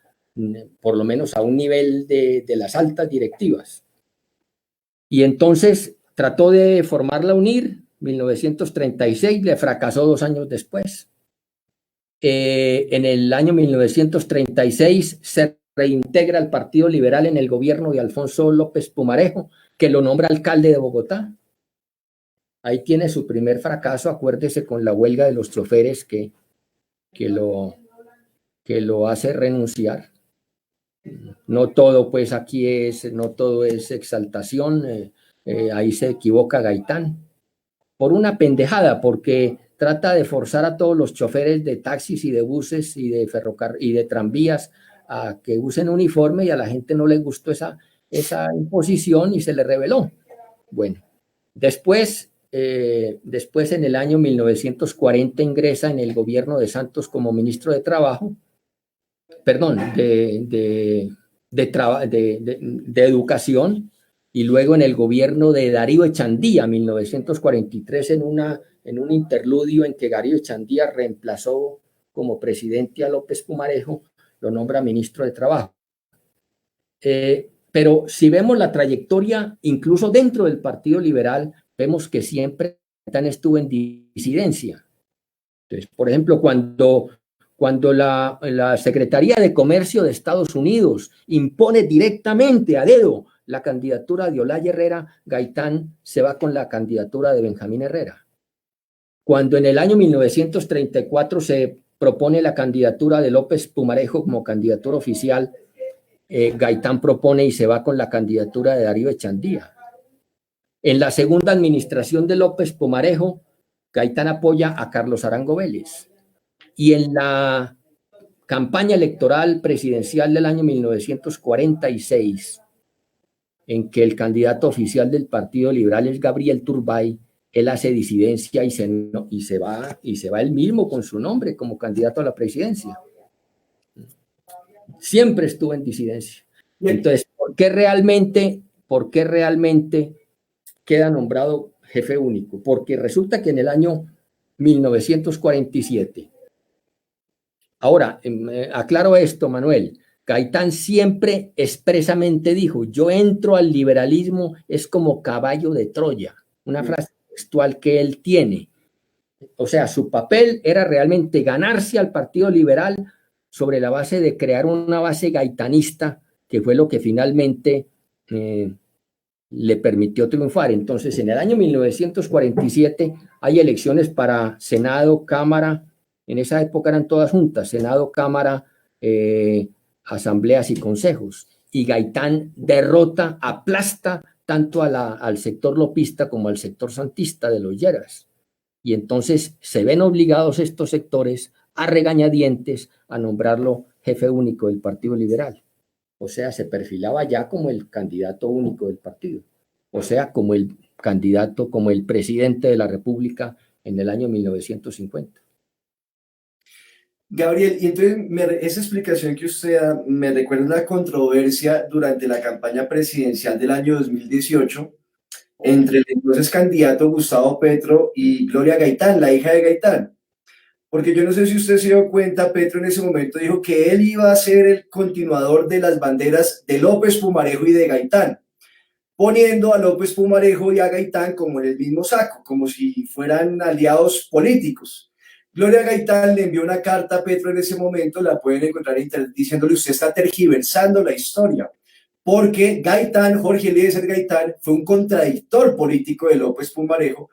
por lo menos a un nivel de las altas directivas. Y entonces trató de formarla UNIR, 1936, le fracasó 2 años después. En el año 1936 se reintegra el Partido Liberal en el gobierno de Alfonso López Pumarejo, que lo nombra alcalde de Bogotá. Ahí tiene su primer fracaso, acuérdese, con la huelga de los choferes que lo hace renunciar. No todo es exaltación, ahí se equivoca Gaitán por una pendejada, porque trata de forzar a todos los choferes de taxis y de buses y de ferrocarril y de tranvías a que usen uniforme, y a la gente no le gustó esa imposición y se le rebeló. Bueno, después en el año 1940 ingresa en el gobierno de Santos como ministro de Trabajo, perdón, de Educación, y luego en el gobierno de Darío Echandía, 1943, en un interludio en que Darío Echandía reemplazó como presidente a López Pumarejo, lo nombra ministro de Trabajo. Pero si vemos la trayectoria, incluso dentro del Partido Liberal, vemos que siempre estuvo en disidencia. Entonces, por ejemplo, cuando la Secretaría de Comercio de Estados Unidos impone directamente a dedo la candidatura de Olaya Herrera, Gaitán se va con la candidatura de Benjamín Herrera. Cuando en el año 1934 se propone la candidatura de López Pumarejo como candidatura oficial, Gaitán propone y se va con la candidatura de Darío Echandía. En la segunda administración de López Pumarejo, Gaitán apoya a Carlos Arango Vélez. Y en la campaña electoral presidencial del año 1946, en que el candidato oficial del Partido Liberal es Gabriel Turbay, él hace disidencia y se va él mismo con su nombre como candidato a la presidencia. Siempre estuvo en disidencia. Entonces, ¿por qué realmente queda nombrado jefe único? Porque resulta que en el año 1947, ahora, aclaro esto, Manuel, Gaitán siempre expresamente dijo: yo entro al liberalismo es como caballo de Troya, una frase textual que él tiene. O sea, su papel era realmente ganarse al Partido Liberal sobre la base de crear una base gaitanista, que fue lo que finalmente le permitió triunfar. Entonces, en el año 1947 hay elecciones para Senado, Cámara. En esa época eran todas juntas: Senado, Cámara, asambleas y consejos. Y Gaitán derrota, aplasta tanto al sector lopista como al sector santista de los Lleras. Y entonces se ven obligados estos sectores a regañadientes a nombrarlo jefe único del Partido Liberal. O sea, se perfilaba ya como el candidato único del partido. O sea, como el candidato, como el presidente de la República en el año 1950. Gabriel, y entonces esa explicación que usted da me recuerda la controversia durante la campaña presidencial del año 2018 entre el entonces candidato Gustavo Petro y Gloria Gaitán, la hija de Gaitán. Porque yo no sé si usted se dio cuenta, Petro en ese momento dijo que él iba a ser el continuador de las banderas de López Pumarejo y de Gaitán, poniendo a López Pumarejo y a Gaitán como en el mismo saco, como si fueran aliados políticos. Gloria Gaitán le envió una carta a Petro en ese momento, la pueden encontrar en internet, diciéndole: usted está tergiversando la historia, porque Gaitán, Jorge Eliezer Gaitán, fue un contradictor político de López Pumarejo,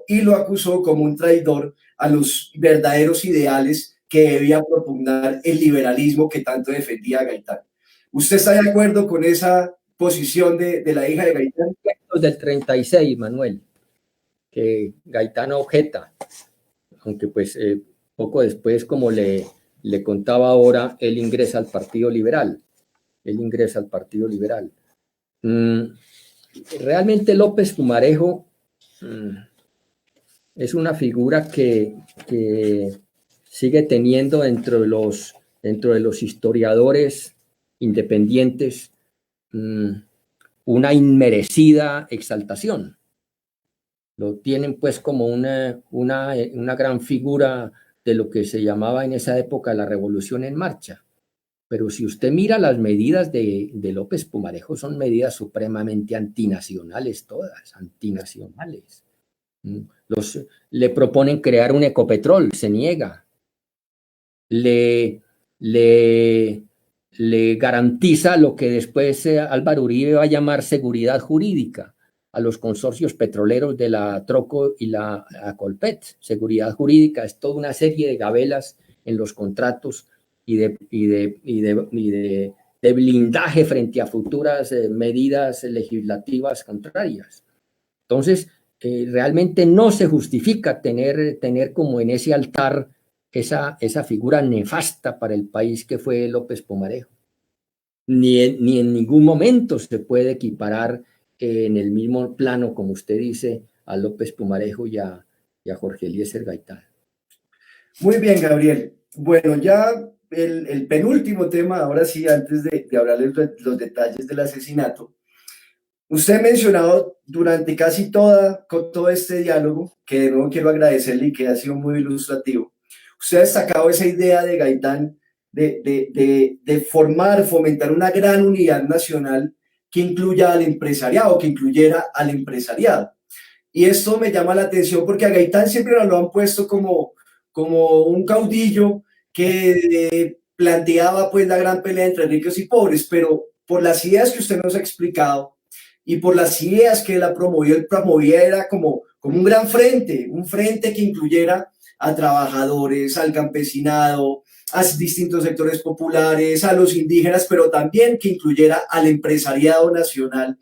y lo acusó como un traidor a los verdaderos ideales que debía propugnar el liberalismo que tanto defendía Gaitán. ¿Usted está de acuerdo con esa posición de la hija de Gaitán? Del 36, Manuel, que Gaitán objeta, aunque pues poco después, como le contaba ahora, él ingresa al Partido Liberal. Realmente López Pumarejo es una figura que sigue teniendo dentro de los historiadores independientes una inmerecida exaltación. Lo tienen pues como una gran figura de lo que se llamaba en esa época la Revolución en Marcha. Pero si usted mira las medidas de López Pumarejo, son medidas supremamente antinacionales todas, antinacionales. Le proponen crear un Ecopetrol, se niega. Le garantiza lo que después Álvaro Uribe va a llamar seguridad jurídica a los consorcios petroleros de la Troco y la Colpet. Seguridad jurídica es toda una serie de gabelas en los contratos y de blindaje frente a futuras medidas legislativas contrarias. Entonces, realmente no se justifica tener como en ese altar esa figura nefasta para el país que fue López Pumarejo. Ni en ningún momento se puede equiparar en el mismo plano, como usted dice, a López Pumarejo y a Jorge Eliezer Gaitán. Muy bien, Gabriel. Bueno, ya el penúltimo tema, ahora sí, antes de hablarles los detalles del asesinato. Usted ha mencionado durante casi todo este diálogo, que de nuevo quiero agradecerle y que ha sido muy ilustrativo, usted ha destacado esa idea de Gaitán de fomentar una gran unidad nacional que incluya al empresariado, que incluyera al empresariado. Y esto me llama la atención porque a Gaitán siempre nos lo han puesto como un caudillo que planteaba pues la gran pelea entre ricos y pobres, pero por las ideas que usted nos ha explicado y por las ideas que él promovía era como un gran frente, un frente que incluyera a trabajadores, al campesinado, a distintos sectores populares, a los indígenas, pero también que incluyera al empresariado nacional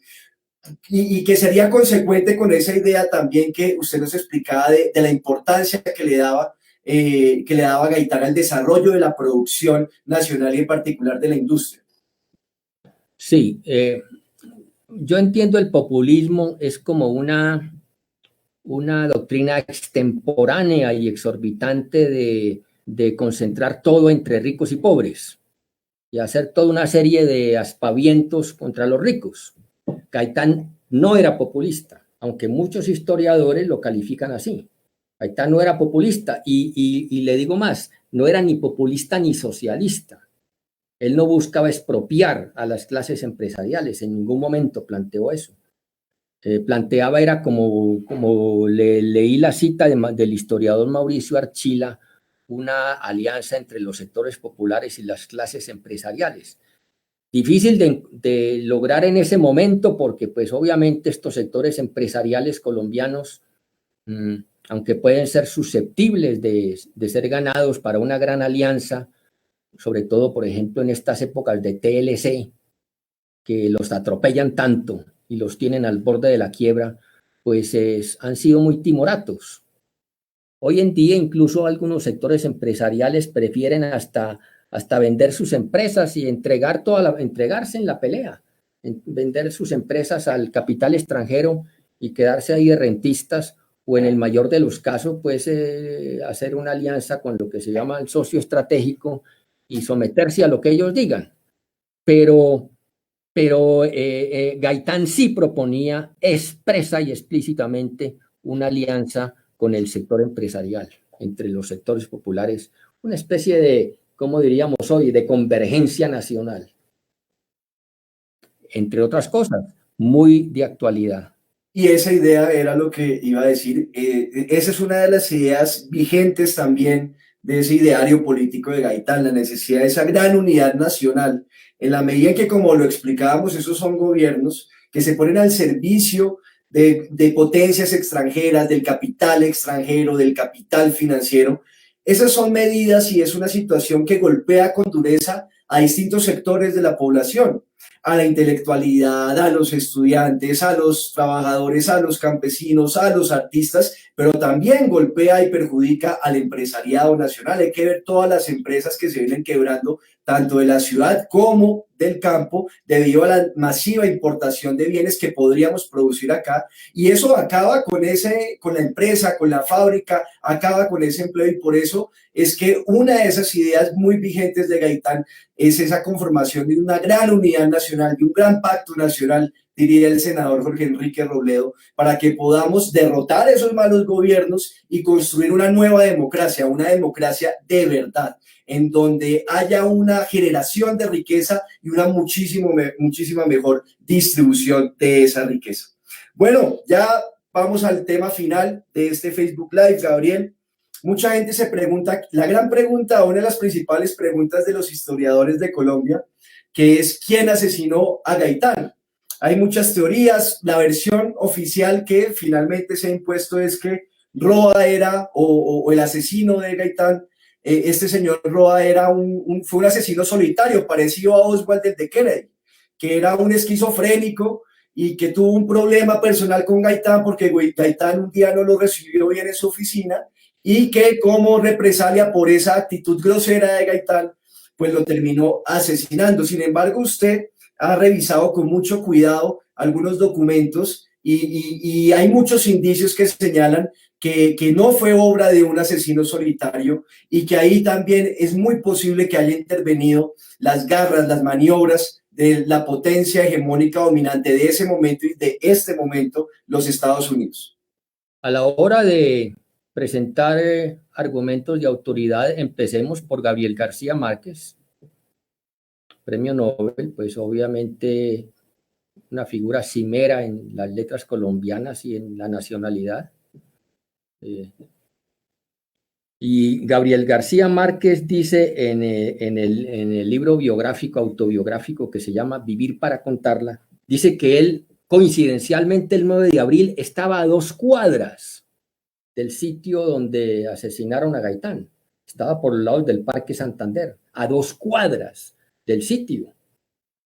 y que sería consecuente con esa idea también que usted nos explicaba de la importancia que le daba Gaitán al desarrollo de la producción nacional y en particular de la industria. Sí, yo entiendo el populismo es como una doctrina extemporánea y exorbitante de concentrar todo entre ricos y pobres y hacer toda una serie de aspavientos contra los ricos. Gaitán no era populista, aunque muchos historiadores lo califican así. Gaitán no era populista y le digo más, no era ni populista ni socialista. Él no buscaba expropiar a las clases empresariales, en ningún momento planteó eso. Planteaba era como leí la cita del historiador Mauricio Archila, una alianza entre los sectores populares y las clases empresariales. Difícil de lograr en ese momento porque pues obviamente estos sectores empresariales colombianos, aunque pueden ser susceptibles de ser ganados para una gran alianza, sobre todo por ejemplo en estas épocas de TLC, que los atropellan tanto y los tienen al borde de la quiebra, pues han sido muy timoratos. Hoy en día incluso algunos sectores empresariales prefieren hasta vender sus empresas y entregarse en la pelea, vender sus empresas al capital extranjero y quedarse ahí de rentistas, o en el mayor de los casos, pues hacer una alianza con lo que se llama el socio estratégico y someterse a lo que ellos digan. Pero Gaitán sí proponía expresa y explícitamente una alianza con el sector empresarial, entre los sectores populares, una especie de, ¿cómo diríamos hoy?, de convergencia nacional. Entre otras cosas, muy de actualidad. Y esa idea era lo que iba a decir. Esa es una de las ideas vigentes también de ese ideario político de Gaitán, la necesidad de esa gran unidad nacional, en la medida en que, como lo explicábamos, esos son gobiernos que se ponen al servicio de potencias extranjeras, del capital extranjero, del capital financiero. Esas son medidas y es una situación que golpea con dureza a distintos sectores de la población, a la intelectualidad, a los estudiantes, a los trabajadores, a los campesinos, a los artistas, pero también golpea y perjudica al empresariado nacional. Hay que ver todas las empresas que se vienen quebrando, tanto de la ciudad como del campo, debido a la masiva importación de bienes que podríamos producir acá, y eso acaba con la empresa, con la fábrica, acaba con ese empleo, y por eso es que una de esas ideas muy vigentes de Gaitán es esa conformación de una gran unidad nacional, de un gran pacto nacional, diría el senador Jorge Enrique Robledo, para que podamos derrotar esos malos gobiernos y construir una nueva democracia, una democracia de verdad, en donde haya una generación de riqueza y una muchísima mejor distribución de esa riqueza. Bueno, ya vamos al tema final de este Facebook Live, Gabriel. Mucha gente se pregunta, la gran pregunta, una de las principales preguntas de los historiadores de Colombia, que es ¿quién asesinó a Gaitán? Hay muchas teorías. La versión oficial que finalmente se ha impuesto es que Roa era, o el asesino de Gaitán, este señor Roa fue un asesino solitario, parecido a Oswald de Kennedy, que era un esquizofrénico y que tuvo un problema personal con Gaitán porque Gaitán un día no lo recibió bien en su oficina, y que como represalia por esa actitud grosera de Gaitán, pues lo terminó asesinando. Sin embargo, usted ha revisado con mucho cuidado algunos documentos y hay muchos indicios que señalan que no fue obra de un asesino solitario, y que ahí también es muy posible que haya intervenido las garras, las maniobras de la potencia hegemónica dominante de ese momento y de este momento, los Estados Unidos. A la hora de presentar argumentos de autoridad, empecemos por Gabriel García Márquez, premio Nobel, pues obviamente una figura cimera en las letras colombianas y en la nacionalidad. Y Gabriel García Márquez dice en el libro biográfico, autobiográfico que se llama Vivir para contarla, dice que él coincidencialmente el 9 de abril estaba a 2 cuadras del sitio donde asesinaron a Gaitán. Estaba por los lados del Parque Santander, a 2 cuadras del sitio.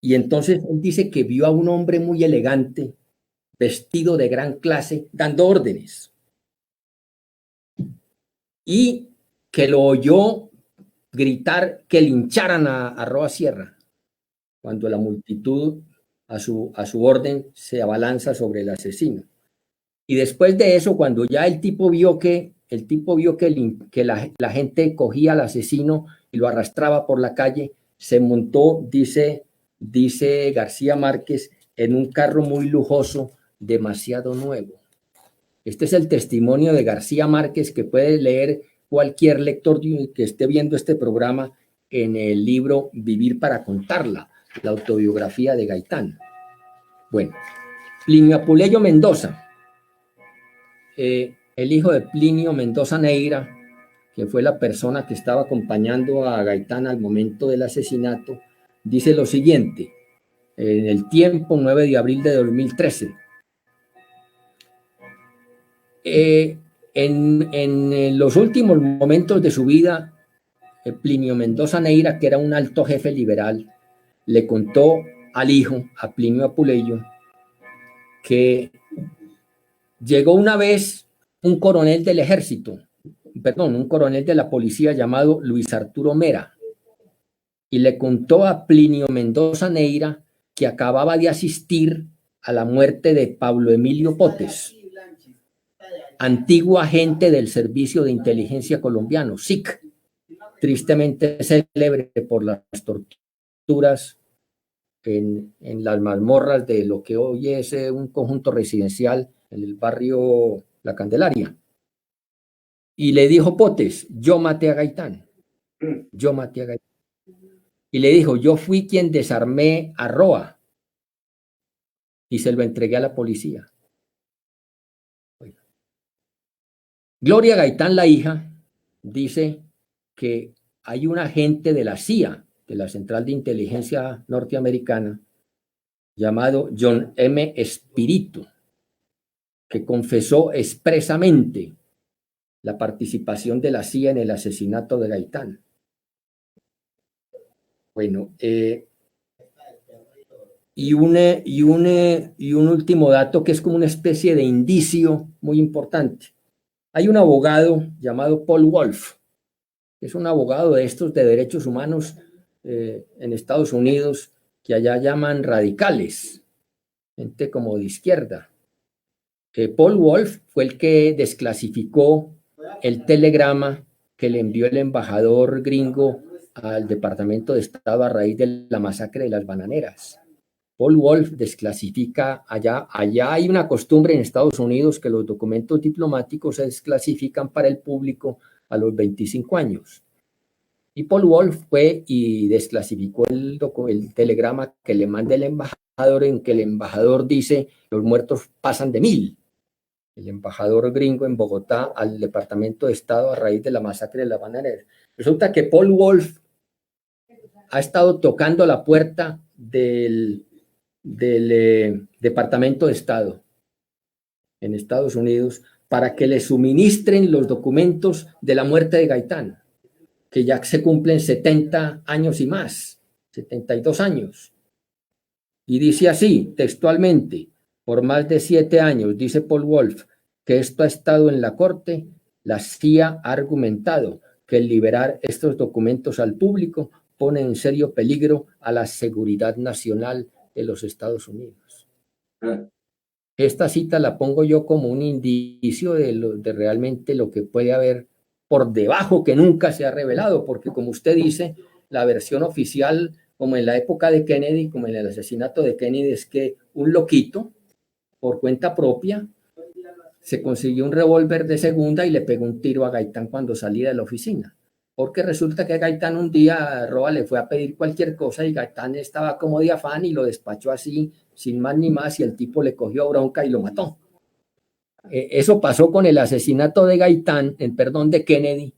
Y entonces él dice que vio a un hombre muy elegante, vestido de gran clase, dando órdenes. Y que lo oyó gritar que lincharan a Roa Sierra, cuando la multitud a su orden se abalanza sobre el asesino. Y después de eso, cuando ya el tipo vio que la gente cogía al asesino y lo arrastraba por la calle, se montó, dice García Márquez, en un carro muy lujoso, demasiado nuevo. Este es el testimonio de García Márquez, que puede leer cualquier lector que esté viendo este programa en el libro Vivir para contarla, la autobiografía de Gaitán. Bueno, Plinio Apuleyo Mendoza, el hijo de Plinio Mendoza Neira, que fue la persona que estaba acompañando a Gaitán al momento del asesinato, dice lo siguiente, en El Tiempo, 9 de abril de 2013. En los últimos momentos de su vida, Plinio Mendoza Neira, que era un alto jefe liberal, le contó al hijo, a Plinio Apuleyo, que llegó una vez un coronel del ejército, un coronel de la policía llamado Luis Arturo Mera, y le contó a Plinio Mendoza Neira que acababa de asistir a la muerte de Pablo Emilio Potes, antiguo agente del Servicio de Inteligencia Colombiano, SIC, tristemente célebre por las torturas en las mazmorras de lo que hoy es un conjunto residencial en el barrio La Candelaria. Y le dijo Potes, yo maté a Gaitán, yo maté a Gaitán. Y le dijo, yo fui quien desarmé a Roa y se lo entregué a la policía. Bueno. Gloria Gaitán, la hija, dice que hay un agente de la CIA, de la Central de Inteligencia Norteamericana, llamado John M. Espíritu, que confesó expresamente la participación de la CIA en el asesinato de Gaitán. Bueno, y un último dato que es como una especie de indicio muy importante. Hay un abogado llamado Paul Wolf, que es un abogado de estos de derechos humanos en Estados Unidos, que allá llaman radicales, gente como de izquierda. Paul Wolf fue el que desclasificó el telegrama que le envió el embajador gringo al Departamento de Estado a raíz de la masacre de las bananeras. Paul Wolf desclasifica allá hay una costumbre en Estados Unidos que los documentos diplomáticos se desclasifican para el público a los 25 años. Y Paul Wolf fue y desclasificó el telegrama que le manda el embajador, en que el embajador dice los muertos pasan de 1000. El embajador gringo en Bogotá al Departamento de Estado a raíz de la masacre de las bananeras. Resulta que Paul Wolf ha estado tocando la puerta del Departamento de Estado en Estados Unidos para que le suministren los documentos de la muerte de Gaitán, que ya se cumplen 70 años y más, 72 años. Y dice así, textualmente: por más de 7 años, dice Paul Wolf, que esto ha estado en la Corte, la CIA ha argumentado que el liberar estos documentos al público pone en serio peligro a la seguridad nacional de los Estados Unidos. Esta cita la pongo yo como un indicio de realmente lo que puede haber por debajo que nunca se ha revelado, porque como usted dice, la versión oficial, como en la época de Kennedy, como en el asesinato de Kennedy, es que un loquito, por cuenta propia, se consiguió un revólver de segunda y le pegó un tiro a Gaitán cuando salía de la oficina. Porque resulta que Gaitán un día, Roa, le fue a pedir cualquier cosa y Gaitán estaba como de afán y lo despachó así, sin más ni más, y el tipo le cogió bronca y lo mató. Eso pasó con el asesinato de Gaitán, de Kennedy,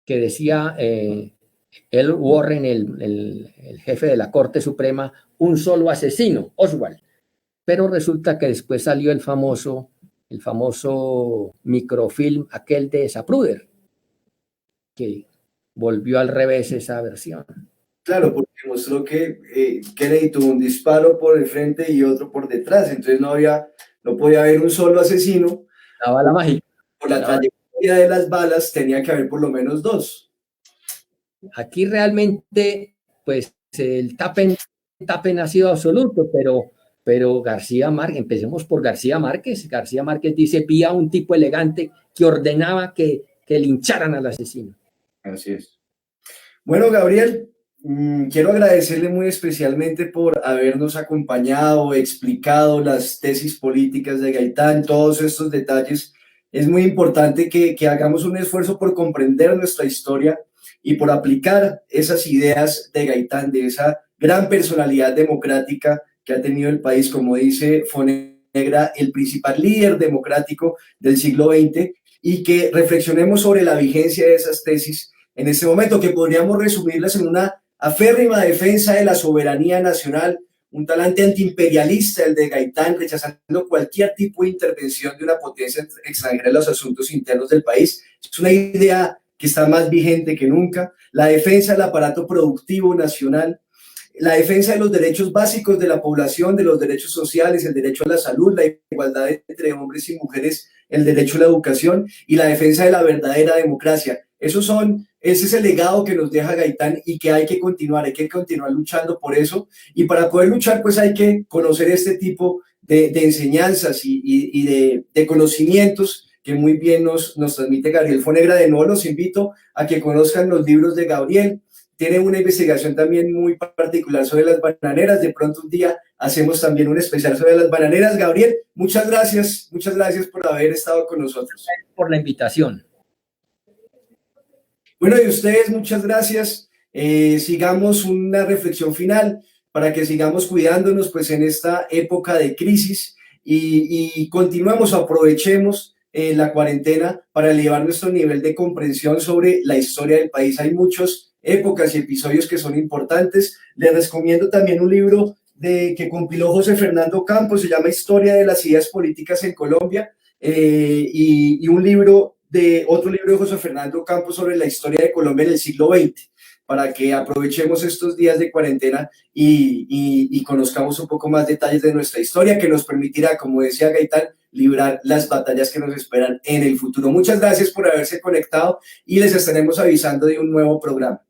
que decía el Warren, el jefe de la Corte Suprema, un solo asesino, Oswald. Pero resulta que después salió el famoso microfilm, aquel de Zapruder, que volvió al revés esa versión. Claro, porque mostró que Kennedy tuvo un disparo por el frente y otro por detrás, entonces no podía haber un solo asesino. La bala mágica. Por la trayectoria de las balas tenía que haber por lo menos 2. Aquí realmente, pues, el tapen ha sido absoluto, pero García Márquez, empecemos por García Márquez. García Márquez dice: vi a un tipo elegante que ordenaba que lincharan al asesino. Así es. Bueno, Gabriel, quiero agradecerle muy especialmente por habernos acompañado, explicado las tesis políticas de Gaitán, todos estos detalles. Es muy importante que hagamos un esfuerzo por comprender nuestra historia y por aplicar esas ideas de Gaitán, de esa gran personalidad democrática que ha tenido el país, como dice Fonegra, el principal líder democrático del siglo XX, y que reflexionemos sobre la vigencia de esas tesis en este momento, que podríamos resumirlas en una aférrima defensa de la soberanía nacional, un talante antiimperialista, el de Gaitán, rechazando cualquier tipo de intervención de una potencia extranjera en los asuntos internos del país. Es una idea que está más vigente que nunca. La defensa del aparato productivo nacional, la defensa de los derechos básicos de la población, de los derechos sociales, el derecho a la salud, la igualdad entre hombres y mujeres, el derecho a la educación y la defensa de la verdadera democracia. Ese es el legado que nos deja Gaitán y que hay que continuar luchando por eso. Y para poder luchar, pues hay que conocer este tipo de enseñanzas y de conocimientos que muy bien nos transmite Gabriel Fonegra. De nuevo los invito a que conozcan los libros de Gabriel. Tiene una investigación también muy particular sobre las bananeras. De pronto un día hacemos también un especial sobre las bananeras. Gabriel, muchas gracias por haber estado con nosotros. Por la invitación. Bueno, y ustedes, muchas gracias. Sigamos una reflexión final para que sigamos cuidándonos pues en esta época de crisis y continuemos, aprovechemos la cuarentena para elevar nuestro nivel de comprensión sobre la historia del país. Hay muchas épocas y episodios que son importantes. Les recomiendo también un libro que compiló José Fernando Campos, se llama Historia de las ideas políticas en Colombia, y un libro de otro libro de José Fernando Campos sobre la historia de Colombia en el siglo XX, para que aprovechemos estos días de cuarentena y conozcamos un poco más detalles de nuestra historia, que nos permitirá, como decía Gaitán, librar las batallas que nos esperan en el futuro. Muchas gracias por haberse conectado y les estaremos avisando de un nuevo programa.